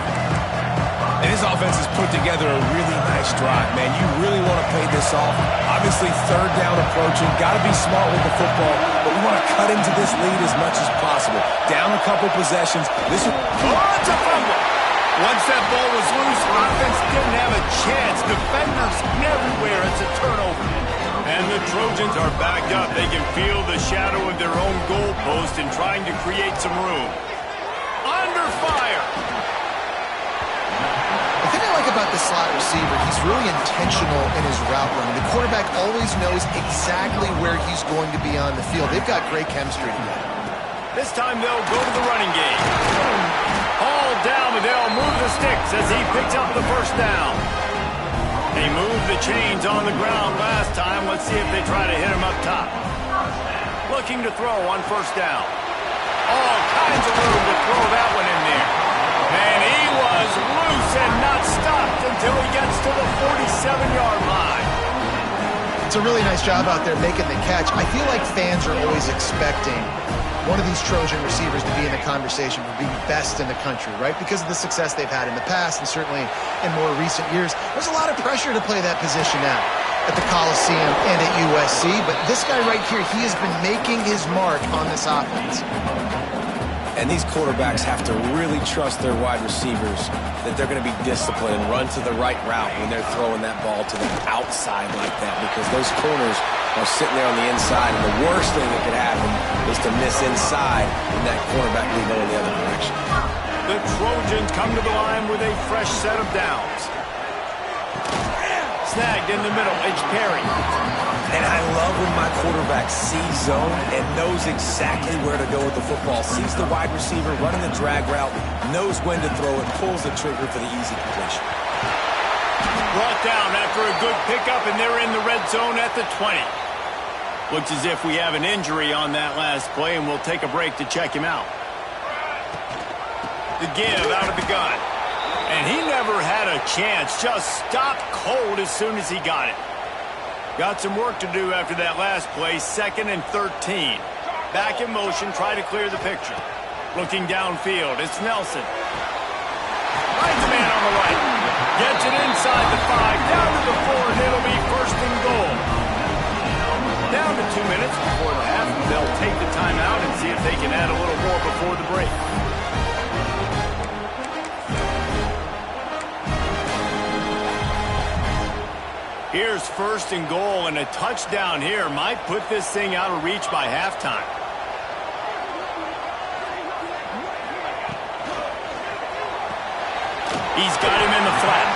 And his offense has put together a really nice drive, man. You really want to pay this off. Obviously, 3rd down approaching. Got to be smart with the football, but we want to cut into this lead as much as possible. Down a couple possessions. This is... Oh, it's a fumble. Once that ball was loose, offense didn't have a chance. Defenders everywhere. It's a turnover. And the Trojans are backed up. They can feel the shadow of their own goalpost and trying to create some room. Under fire. The thing I like about the slot receiver, he's really intentional in his route running. The quarterback always knows exactly where he's going to be on the field. They've got great chemistry together. This time they'll go to the running game. All down, but they'll move the sticks as he picks up the first down. They moved the chains on the ground last time. Let's see if they try to hit him up top. Looking to throw on first down. All kinds of room to throw that one in there. And he was loose and not stopped until he gets to the 47-yard line. It's a really nice job out there making the catch. I feel like fans are always expecting one of these Trojan receivers to be in the conversation for being best in the country, right? Because of the success they've had in the past and certainly in more recent years. There's a lot of pressure to play that position now at the Coliseum and at USC, but this guy right here, he has been making his mark on this offense. And these quarterbacks have to really trust their wide receivers that they're going to be disciplined and run to the right route when they're throwing that ball to the outside like that, because those corners are sitting there on the inside, and the worst thing that could happen is to miss inside and that cornerback be going the other direction. The Trojans come to the line with a fresh set of downs. Snagged in the middle, it's Perry. And I love when my quarterback sees zone and knows exactly where to go with the football. Sees the wide receiver running the drag route, knows when to throw it, pulls the trigger for the easy completion. Brought down after a good pickup, and they're in the red zone at the 20. Looks as if we have an injury on that last play, and we'll take a break to check him out. The give out of the gun. And he never had a chance. Just stopped cold as soon as he got it. Got some work to do after that last play. 2nd and 13. Back in motion, try to clear the picture. Looking downfield, it's Nelson. Finds a man on the right. Gets it inside the 5, down to the 4, and it'll be 1st and goal. Down to 2 minutes before the half. They'll take the timeout and see if they can add a little more before the break. here's 1st and goal, and a touchdown here might put this thing out of reach by halftime. He's got him in the flat.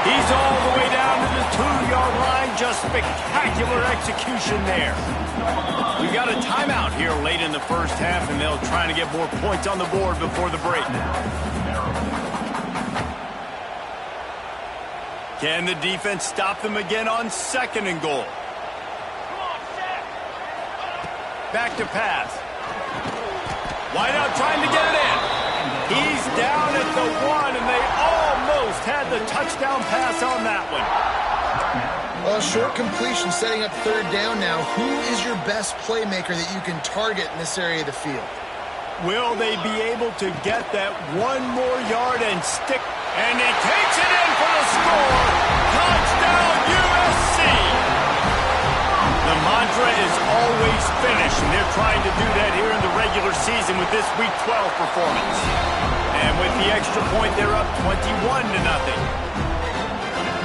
He's all the way down to the 2-yard line. Just spectacular execution there. We've got a timeout here late in the first half, and they'll try to get more points on the board before the break. Can the defense stop them again on 2nd and goal? Back to pass. Wide out trying to get it in. He's down at the 1, and they almost had the touchdown pass on that one. Well, short completion setting up 3rd down now. Who is your best playmaker that you can target in this area of the field? Will they be able to get that 1 more yard and stick? And he takes it in for the score. Touchdown, USC! The mantra is always finish, and they're trying to do that here in the regular season with this Week 12 performance. And with the extra point, they're up 21-0.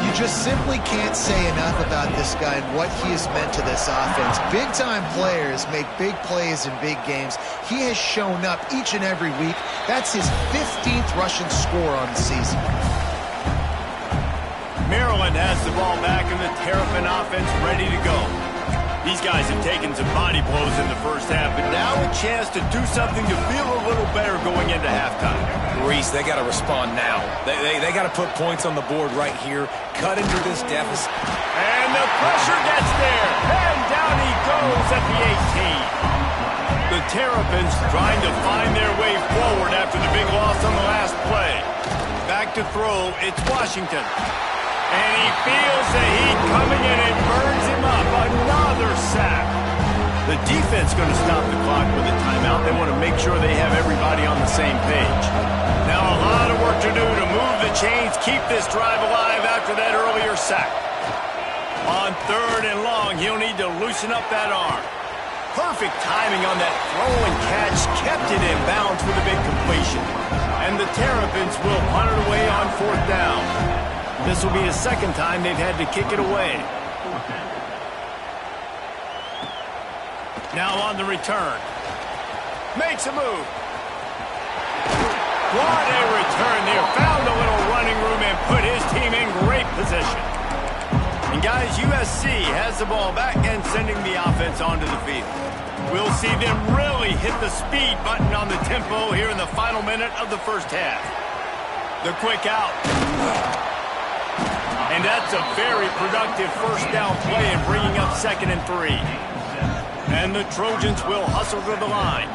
You just simply can't say enough about this guy and what he has meant to this offense. Big-time players make big plays in big games. He has shown up each and every week. That's his 15th rushing score on the season. Maryland has the ball back, and the Terrapin offense ready to go. These guys have taken some body blows in the first half, but now a chance to do something to feel a little better going into halftime. Reese, they got to respond now. They got to put points on the board right here, cut into this deficit. And the pressure gets there, and down he goes at the 18. The Terrapins trying to find their way forward after the big loss on the last play. Back to throw, it's Washington. And he feels the heat coming in and burns him up. Another sack. The defense going to stop the clock with a timeout. They want to make sure they have everybody on the same page. Now a lot of work to do to move the chains, keep this drive alive after that earlier sack. On 3rd and long, he'll need to loosen up that arm. Perfect timing on that throw and catch. Kept it in bounds with a big completion. And the Terrapins will punt it away on 4th down. This will be the 2nd time they've had to kick it away. Now on the return. Makes a move. What a return there. Found a little running room and put his team in great position. And guys, USC has the ball back and sending the offense onto the field. We'll see them really hit the speed button on the tempo here in the final minute of the first half. The quick out. And that's a very productive 1st down play in bringing up 2nd and 3. And the Trojans will hustle to the line.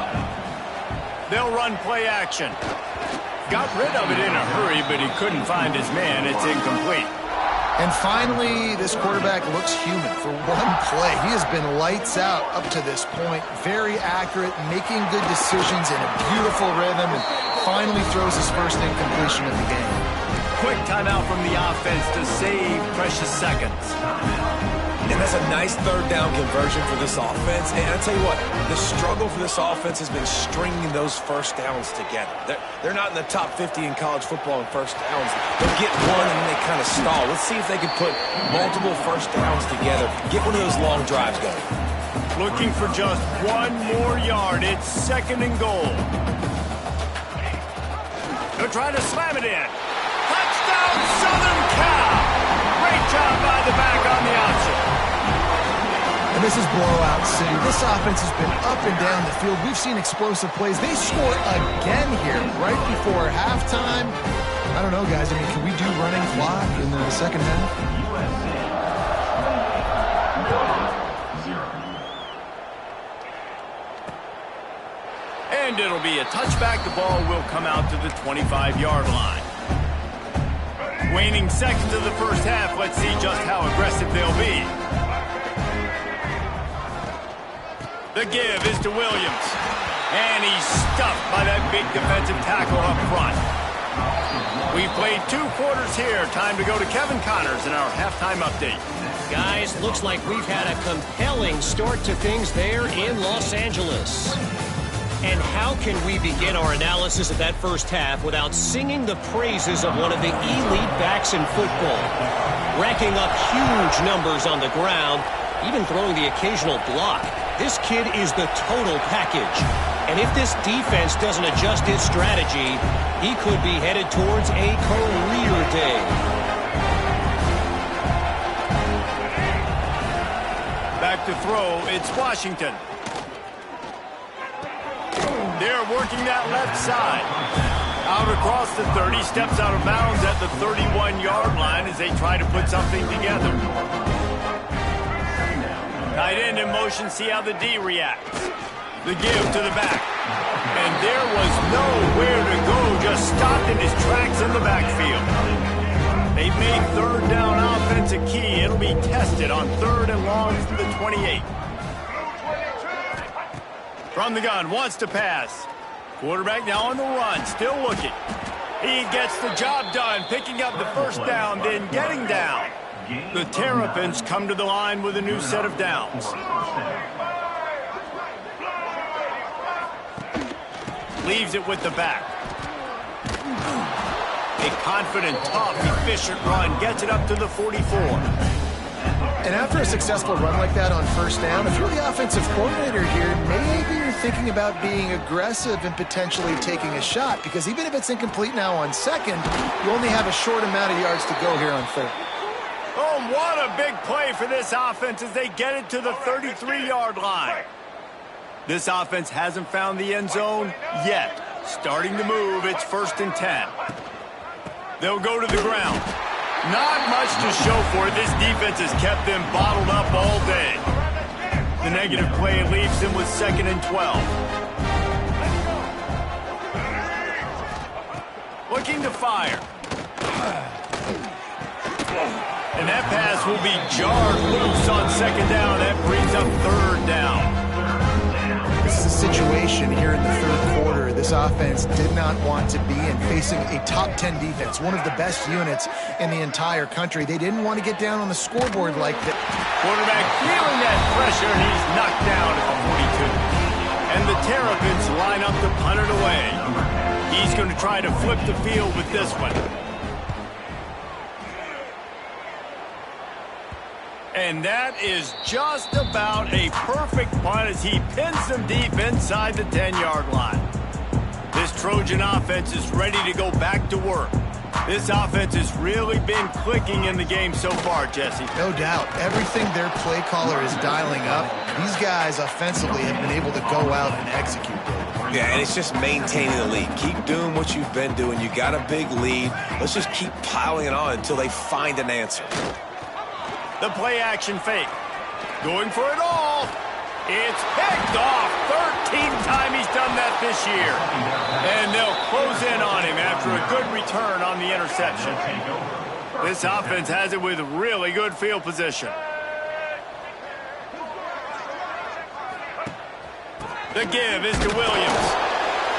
They'll run play action. Got rid of it in a hurry, but he couldn't find his man. It's incomplete. And finally, this quarterback looks human for one play. He has been lights out up to this point. Very accurate, making good decisions in a beautiful rhythm, and finally throws his first incompletion of the game. Quick timeout from the offense to save precious seconds. And that's a nice 3rd down conversion for this offense. And I tell you what, the struggle for this offense has been stringing those 1st downs together. They're not in the top 50 in college football in 1st downs. They'll get one and then they kind of stall. Let's see if they can put multiple 1st downs together. Get one of those long drives going. Looking for just 1 more yard. It's 2nd and goal. They're trying to slam it in. Touchdown, Southern Cal! Great job by the back on the option. And this is blowout city. This offense has been up and down the field. We've seen explosive plays. They score again here right before halftime. I don't know, guys. I mean, can we do running clock in the 2nd half? And it'll be a touchback. The ball will come out to the 25-yard line. Waning seconds of the first half. Let's see just how aggressive they'll be. The give is to Williams. And he's stuffed by that big defensive tackle up front. We've played 2 quarters here. Time to go to Kevin Connors in our halftime update. Guys, looks like we've had a compelling start to things there in Los Angeles. And how can we begin our analysis of that first half without singing the praises of one of the elite backs in football? Racking up huge numbers on the ground, even throwing the occasional block. This kid is the total package. And if this defense doesn't adjust its strategy, he could be headed towards a career day. Back to throw, it's Washington. They're working that left side. Out across the 30, steps out of bounds at the 31-yard line as they try to put something together. Tight end in motion, see how the D reacts. The give to the back. And there was nowhere to go, just stopped in his tracks in the backfield. They've made third down offense a key. It'll be tested on third and long from the 28. From the gun, wants to pass. Quarterback now on the run, still looking. He gets the job done, picking up the first down, then getting down. The Terrapins come to the line with a new set of downs. Leaves it with the back. A confident, tough, efficient run gets it up to the 44. And after a successful run like that on first down, if you're the offensive coordinator here, maybe you're thinking about being aggressive and potentially taking a shot, because even if it's incomplete now on second, you only have a short amount of yards to go here on third. Oh, what a big play for this offense as they get it to the 33-yard line. This offense hasn't found the end zone yet. Starting to move, it's 1st and 10. They'll go to the ground. Not much to show for it. This defense has kept them bottled up all day. The negative play leaves them with 2nd and 12. Looking to fire. And that pass will be jarred loose on 2nd down. That brings up 3rd down. This is a situation here in the third quarter this offense did not want to be in, facing a top 10 defense, one of the best units in the entire country. They didn't want to get down on the scoreboard like that. Quarterback feeling that pressure, and he's knocked down at the 42. And the Terrapins line up to punt it away. He's going to try to flip the field with this one. And that is just about a perfect punt as he pins them deep inside the 10-yard line. This Trojan offense is ready to go back to work. This offense has really been clicking in the game so far, Jesse. No doubt. Everything their play caller is dialing up, these guys offensively have been able to go out and execute. Yeah, and it's just maintaining the lead. Keep doing what you've been doing. You got a big lead. Let's just keep piling it on until they find an answer. The play-action fake. Going for it all. It's picked off. 13th time he's done that this year. And they'll close in on him after a good return on the interception. This offense has it with really good field position. The give is to Williams.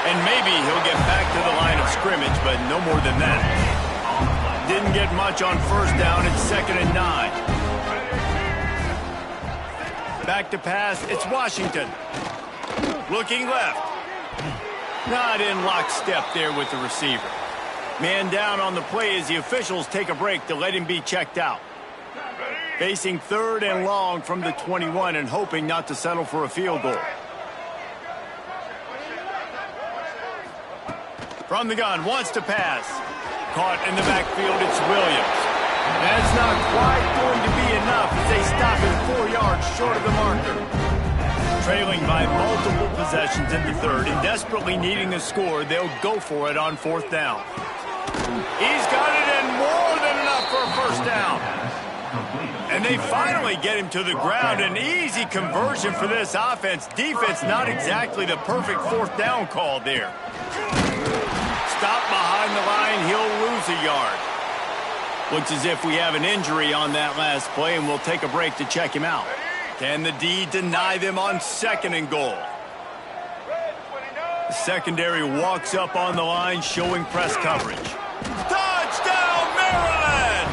And maybe he'll get back to the line of scrimmage, but no more than that. Didn't get much on first down. It's 2nd and 9. Back to pass, it's Washington. Looking left. Not in lockstep there with the receiver. Man down on the play as the officials take a break to let him be checked out. Facing 3rd and long from the 21 and hoping not to settle for a field goal. From the gun, wants to pass. Caught in the backfield, it's Williams. That's not quite going to be enough as they stop him 4 yards short of the marker. Trailing by multiple possessions in the 3rd and desperately needing a score, they'll go for it on 4th down. He's got it in more than enough for a first down. And they finally get him to the ground. An easy conversion for this offense. Defense not exactly the perfect 4th down call there. Stop behind the line, he'll lose a yard. Looks as if we have an injury on that last play, and we'll take a break to check him out. Can the D deny them on 2nd and goal? The secondary walks up on the line, showing press coverage. Touchdown, Maryland!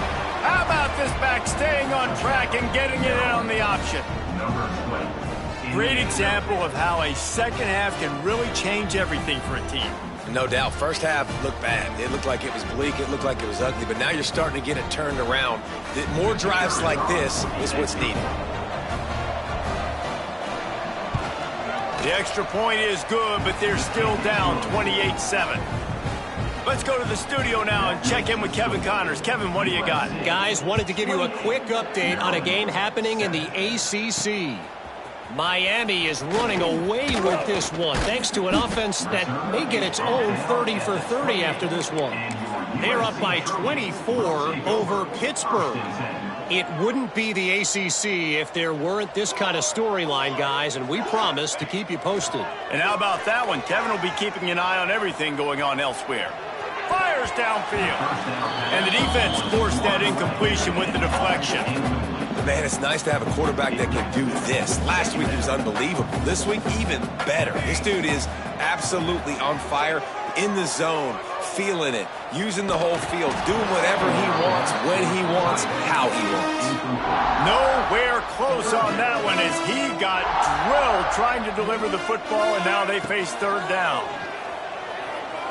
How about this back staying on track and getting it in on the option? Great example of how a second half can really change everything for a team. No doubt. First half looked bad. It looked like it was bleak. It looked like it was ugly. But now you're starting to get it turned around. More drives like this is what's needed. The extra point is good, but they're still down 28-7. Let's go to the studio now and check in with Kevin Connors. Kevin, what do you got? Guys, wanted to give you a quick update on a game happening in the ACC. Miami is running away with this one, thanks to an offense that may get its own 30 for 30 after this one. They're up by 24 over Pittsburgh. It wouldn't be the ACC if there weren't this kind of storyline, guys, and we promise to keep you posted. And how about that one? Kevin will be keeping an eye on everything going on elsewhere. Fires downfield. And the defense forced that incompletion with the deflection. Man, it's nice to have a quarterback that can do this. Last week he was unbelievable. This week, even better. This dude is absolutely on fire, in the zone, feeling it, using the whole field, doing whatever he wants, when he wants, how he wants. Nowhere close on that one as he got drilled trying to deliver the football, and now they face third down.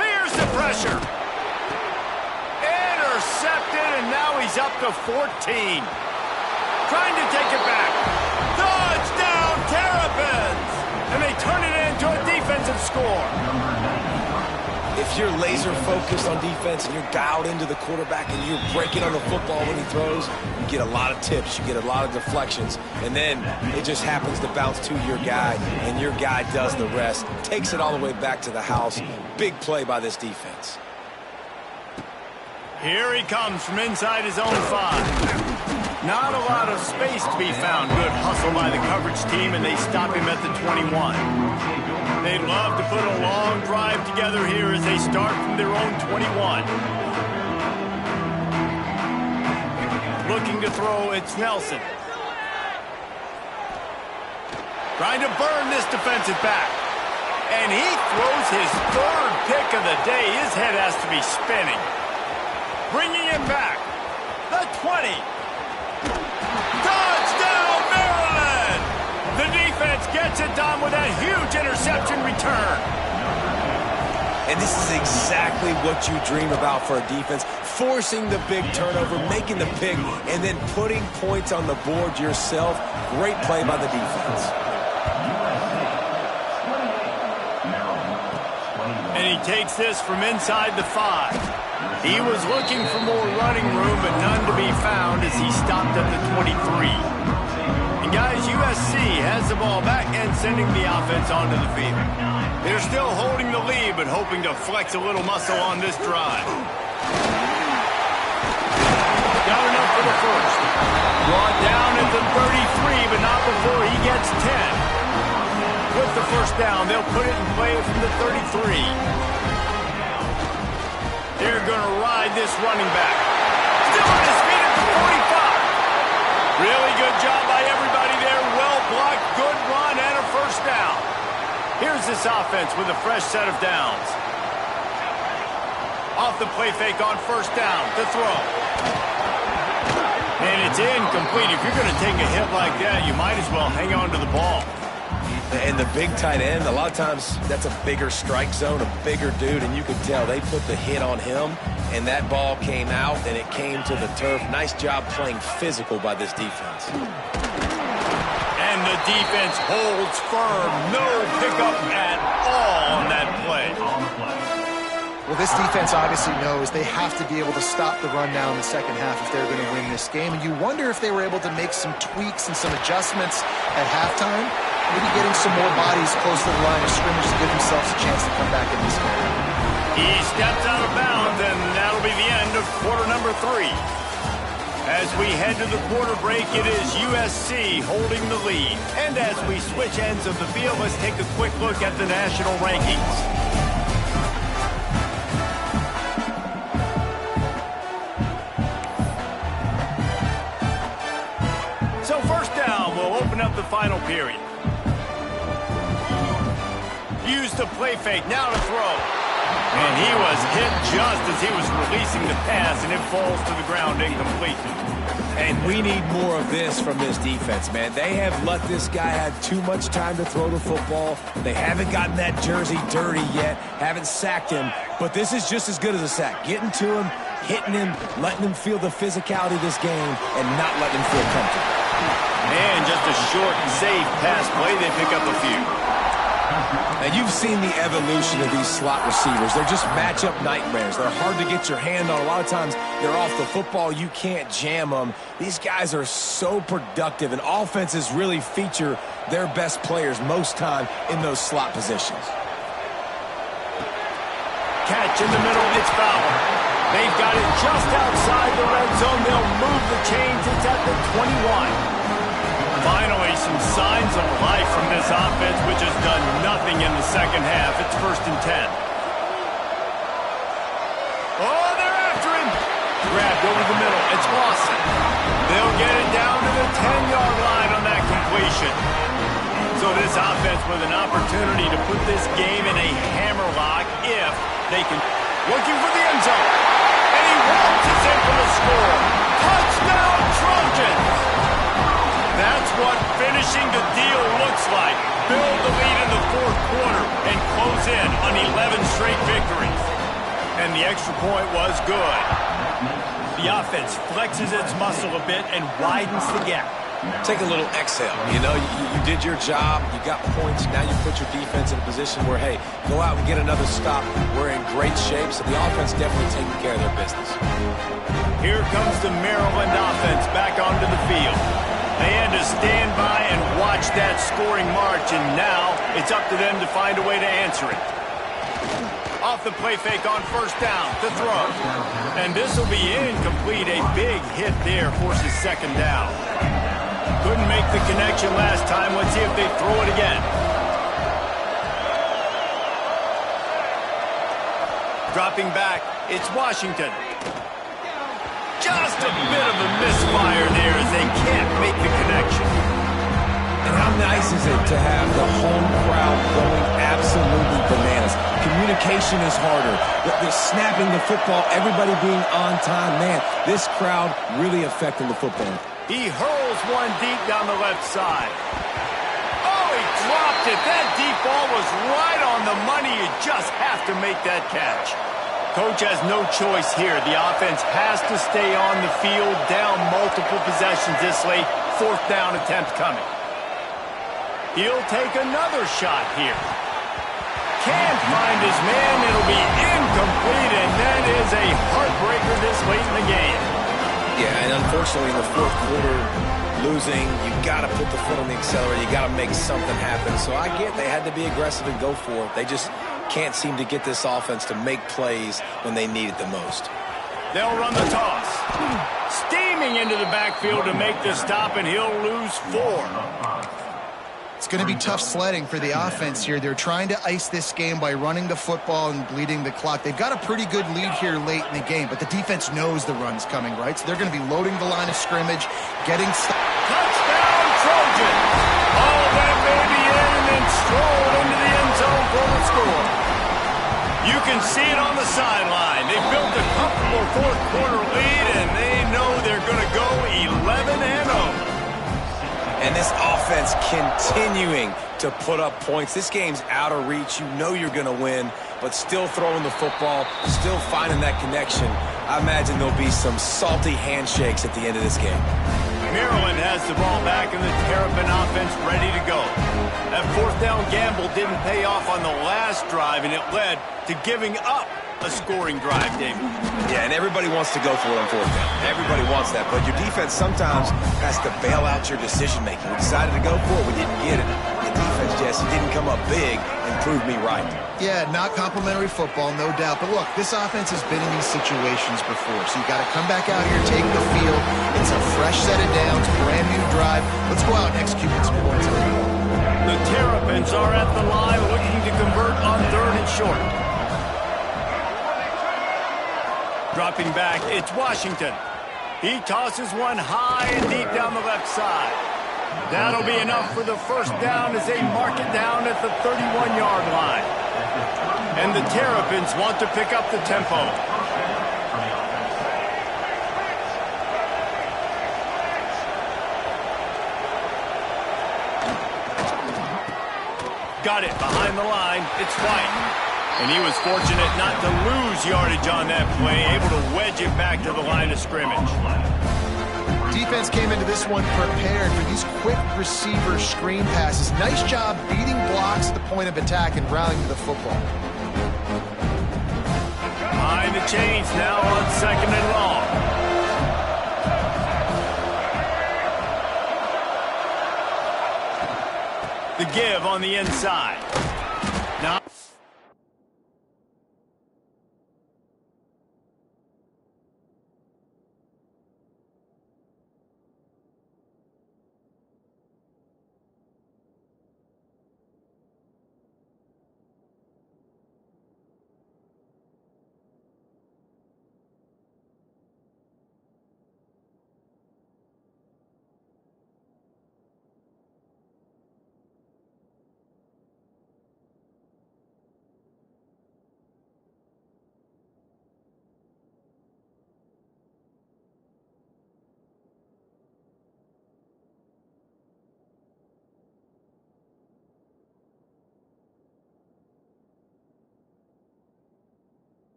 Here's the pressure. Intercepted, and now he's up to 14. Trying to take it back. Touchdown, Terrapins! And they turn it into a defensive score. If you're laser focused on defense and you're dialed into the quarterback and you're breaking on the football when he throws, you get a lot of tips, you get a lot of deflections, and then it just happens to bounce to your guy, and your guy does the rest, takes it all the way back to the house. Big play by this defense. Here he comes from inside his own 5. Not a lot of space to be found. Good hustle by the coverage team, and they stop him at the 21. They'd love to put a long drive together here as they start from their own 21. Looking to throw, it's Nelson. Trying to burn this defensive back. And he throws his third pick of the day. His head has to be spinning. Bringing him back. The 20. Touchdown, Maryland! The defense gets it done with a huge interception return. And this is exactly what you dream about for a defense. Forcing the big turnover, making the pick, and then putting points on the board yourself. Great play by the defense. And he takes this from inside the 5. He was looking for more running room, but none to be found as he stopped at the 23. And guys, USC has the ball back and sending the offense onto the field. They're still holding the lead, but hoping to flex a little muscle on this drive. Got enough for the first. Brought down at the 33, but not before he gets 10. With the first down, they'll put it in play from the 33. They're going to ride this running back. Still on his feet at the 45. Really good job by everybody there. Well blocked, good run, and a first down. Here's this offense with a fresh set of downs. Off the play fake on first down to throw. And it's incomplete. If you're going to take a hit like that, you might as well hang on to the ball. And the big tight end, a lot of times that's a bigger strike zone, a bigger dude, and you could tell they put the hit on him, and that ball came out, and it came to the turf. Nice job playing physical by this defense. And the defense holds firm. No pickup at all on that play. Well, this defense obviously knows they have to be able to stop the run now in the second half if they're going to win this game. And you wonder if they were able to make some tweaks and some adjustments at halftime. Maybe getting some more bodies close to the line of scrimmage to give themselves a chance to come back in this game. He steps out of bounds, and that'll be the end of quarter number 3. As we head to the quarter break, it is USC holding the lead. And as we switch ends of the field, let's take a quick look at the national rankings. So first down, we'll open up the final period. Use the play fake, now to throw. And he was hit just as he was releasing the pass, and it falls to the ground incomplete. And we need more of this from this defense, man. They have let this guy have too much time to throw the football. They haven't gotten that jersey dirty yet, haven't sacked him, but this is just as good as a sack. Getting to him, hitting him, letting him feel the physicality of this game, and not letting him feel comfortable. And just a short and safe pass play, they pick up a few. Now, you've seen the evolution of these slot receivers. They're just matchup nightmares. They're hard to get your hand on. A lot of times, they're off the football. You can't jam them. These guys are so productive, and offenses really feature their best players most time in those slot positions. Catch in the middle, it's Fowler. They've got it just outside the red zone. They'll move the chains. It's at the 21. Finally, some signs of life from this offense, which has done nothing in the second half. It's 1st and 10. Oh, they're after him. Grabbed over the middle. It's Lawson. They'll get it down to the 10-yard line on that completion. So this offense with an opportunity to put this game in a hammerlock if they can. Looking for the end zone. And he waltzes in for the score. Touchdown, Trojans! That's what finishing the deal looks like. Build the lead in the 4th quarter and close in on 11 straight victories. And the extra point was good. The offense flexes its muscle a bit and widens the gap. Take a little exhale. You know, you did your job. You got points. Now you put your defense in a position where, hey, go out and get another stop. We're in great shape, so the offense definitely taking care of their business. Here comes the Maryland offense back onto the field. They had to stand by and watch that scoring march, and now it's up to them to find a way to answer it. Off the play fake on 1st down to throw. And this will be incomplete. A big hit there forces 2nd down. Couldn't make the connection last time. Let's see if they throw it again. Dropping back, it's Washington. Just a bit of a misfire there as they can't make the connection. And how nice is it to have the home crowd going absolutely bananas? Communication is harder. They're snapping the football, everybody being on time. Man, this crowd really affecting the football. He hurls one deep down the left side. Oh, he dropped it. That deep ball was right on the money. You just have to make that catch. Coach has no choice here. The offense has to stay on the field, down multiple possessions this late. 4th down attempt coming. He'll take another shot here. Can't find his man. It'll be incomplete, and that is a heartbreaker this late in the game. Yeah, and unfortunately in the 4th quarter, losing, you got to put the foot on the accelerator. You got to make something happen. So I get they had to be aggressive and go for it. They just can't seem to get this offense to make plays when they need it the most. They'll run the toss. Steaming into the backfield to make the stop, and he'll lose 4. It's going to be tough sledding for the offense here. They're trying to ice this game by running the football and bleeding the clock. They've got a pretty good lead here late in the game, but the defense knows the run's coming, right? So they're going to be loading the line of scrimmage, getting... Touchdown, Trojans! All that baby in and then strolled into the end zone for the score. You can see it on the sideline. They built a comfortable 4th quarter lead, and they know they're going to go 11-0. And this offense continuing to put up points. This game's out of reach. You know you're going to win, but still throwing the football, still finding that connection. I imagine there'll be some salty handshakes at the end of this game. Maryland has the ball back and the Terrapin offense ready to go. That 4th down gamble didn't pay off on the last drive, and it led to giving up a scoring drive, David. Yeah, and everybody wants to go for it on 4th down. Everybody wants that, but your defense sometimes has to bail out your decision-making. We decided to go for it. We didn't get it. The defense, Jesse, didn't come up big and prove me right. Yeah, not complimentary football, no doubt. But look, this offense has been in these situations before, so you got to come back out here, take the field. It's a fresh set of downs, brand new drive. Let's go out and execute some points. The Terrapins are at the line looking to convert on 3rd and short. Dropping back, it's Washington. He tosses one high and deep down the left side. That'll be enough for the 1st down as they mark it down at the 31-yard line. And the Terrapins want to pick up the tempo. Got it behind the line. It's White. And he was fortunate not to lose yardage on that play, able to wedge it back to the line of scrimmage. Defense came into this one prepared for these quick receiver screen passes. Nice job beating blocks at the point of attack and rallying to the football. Behind the chains now on 2nd and long. The give on the inside. Now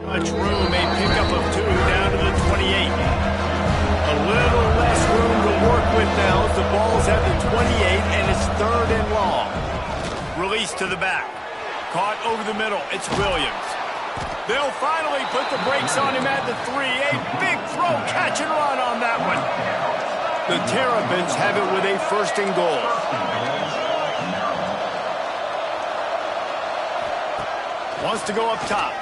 much room, a pickup of 2 down to the 28. A little less room to work with now as the ball's at the 28 and it's 3rd and long. Release to the back. Caught over the middle. It's Williams. They'll finally put the brakes on him at the 3. A big throw, catch and run on that one. The Terrapins have it with a 1st and goal. Wants to go up top.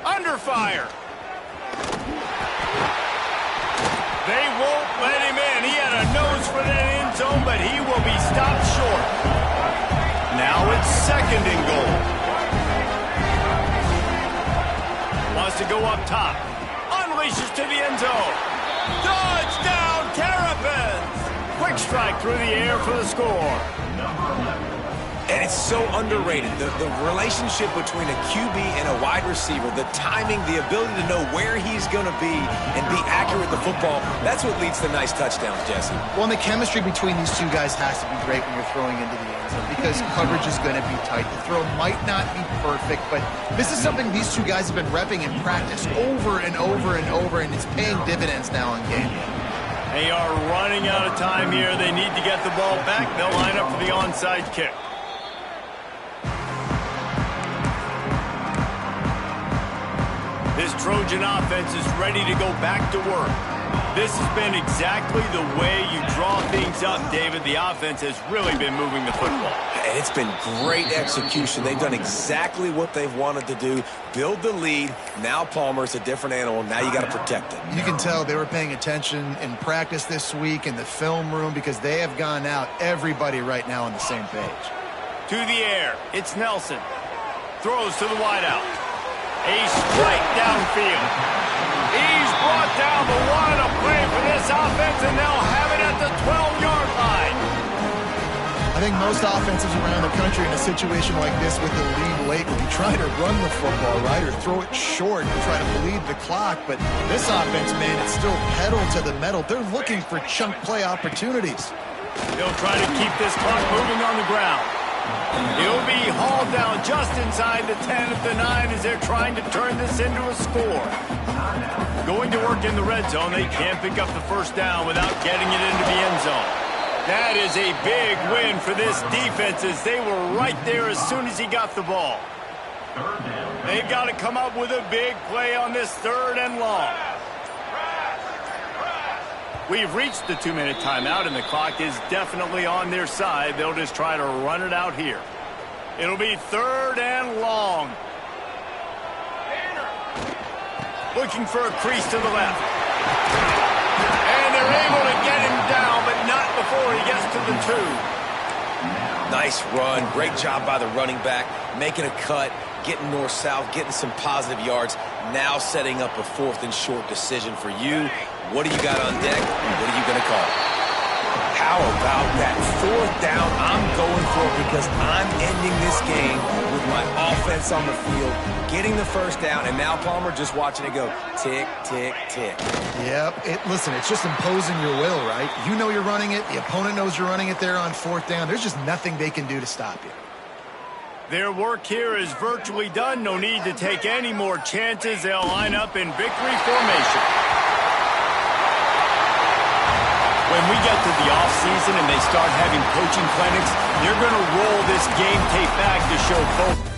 Under fire. They won't let him in. He had a nose for that end zone, but he will be stopped short. Now it's 2nd and goal. Wants to go up top. Unleashes to the end zone. Touchdown, Terrapins! Quick strike through the air for the score. And it's so underrated. The relationship between a QB and a wide receiver, the timing, the ability to know where he's going to be and be accurate with the football, that's what leads to nice touchdowns, Jesse. Well, and the chemistry between these two guys has to be great when you're throwing into the end zone because coverage is going to be tight. The throw might not be perfect, but this is something these two guys have been repping in practice over and over and over, and it's paying dividends now in game. They are running out of time here. They need to get the ball back. They'll line up for the onside kick. This Trojan offense is ready to go back to work. This has been exactly the way you draw things up, David. The offense has really been moving the football. And it's been great execution. They've done exactly what they've wanted to do. Build the lead. Now Palmer's a different animal. Now you got to protect it. You can tell they were paying attention in practice this week in the film room because they have gone out, everybody right now on the same page. To the air. It's Nelson. Throws to the wideout. A strike downfield. He's brought down, but what a play this offense, and they'll have it at the 12-yard line. I think most offenses around the country in a situation like this with the lead late will be trying to run the football, right, or throw it short and try to bleed the clock. But this offense, man, it's still pedal to the metal. They're looking for chunk play opportunities. They'll try to keep this clock moving on the ground. He'll be hauled down just inside the 10 at the 9 as they're trying to turn this into a score. Going to work in the red zone, they can't pick up the first down without getting it into the end zone. That is a big win for this defense as they were right there as soon as he got the ball. They've got to come up with a big play on this 3rd and long. We've reached the 2-minute timeout, and the clock is definitely on their side. They'll just try to run it out here. It'll be 3rd and long. Looking for a crease to the left. And they're able to get him down, but not before he gets to the 2. Nice run. Great job by the running back. Making a cut, getting north-south, getting some positive yards. Now setting up a 4th and short decision for you. What do you got on deck, and what are you going to call? How about that 4th down? I'm going for it because I'm ending this game with my offense on the field, getting the first down, and now Palmer just watching it go tick, tick, tick. Yep. Listen, it's just imposing your will, right? You know you're running it. The opponent knows you're running it there on 4th down. There's just nothing they can do to stop you. Their work here is virtually done. No need to take any more chances. They'll line up in victory formation. When we get to the offseason and they start having coaching clinics, they're going to roll this game tape back to show both.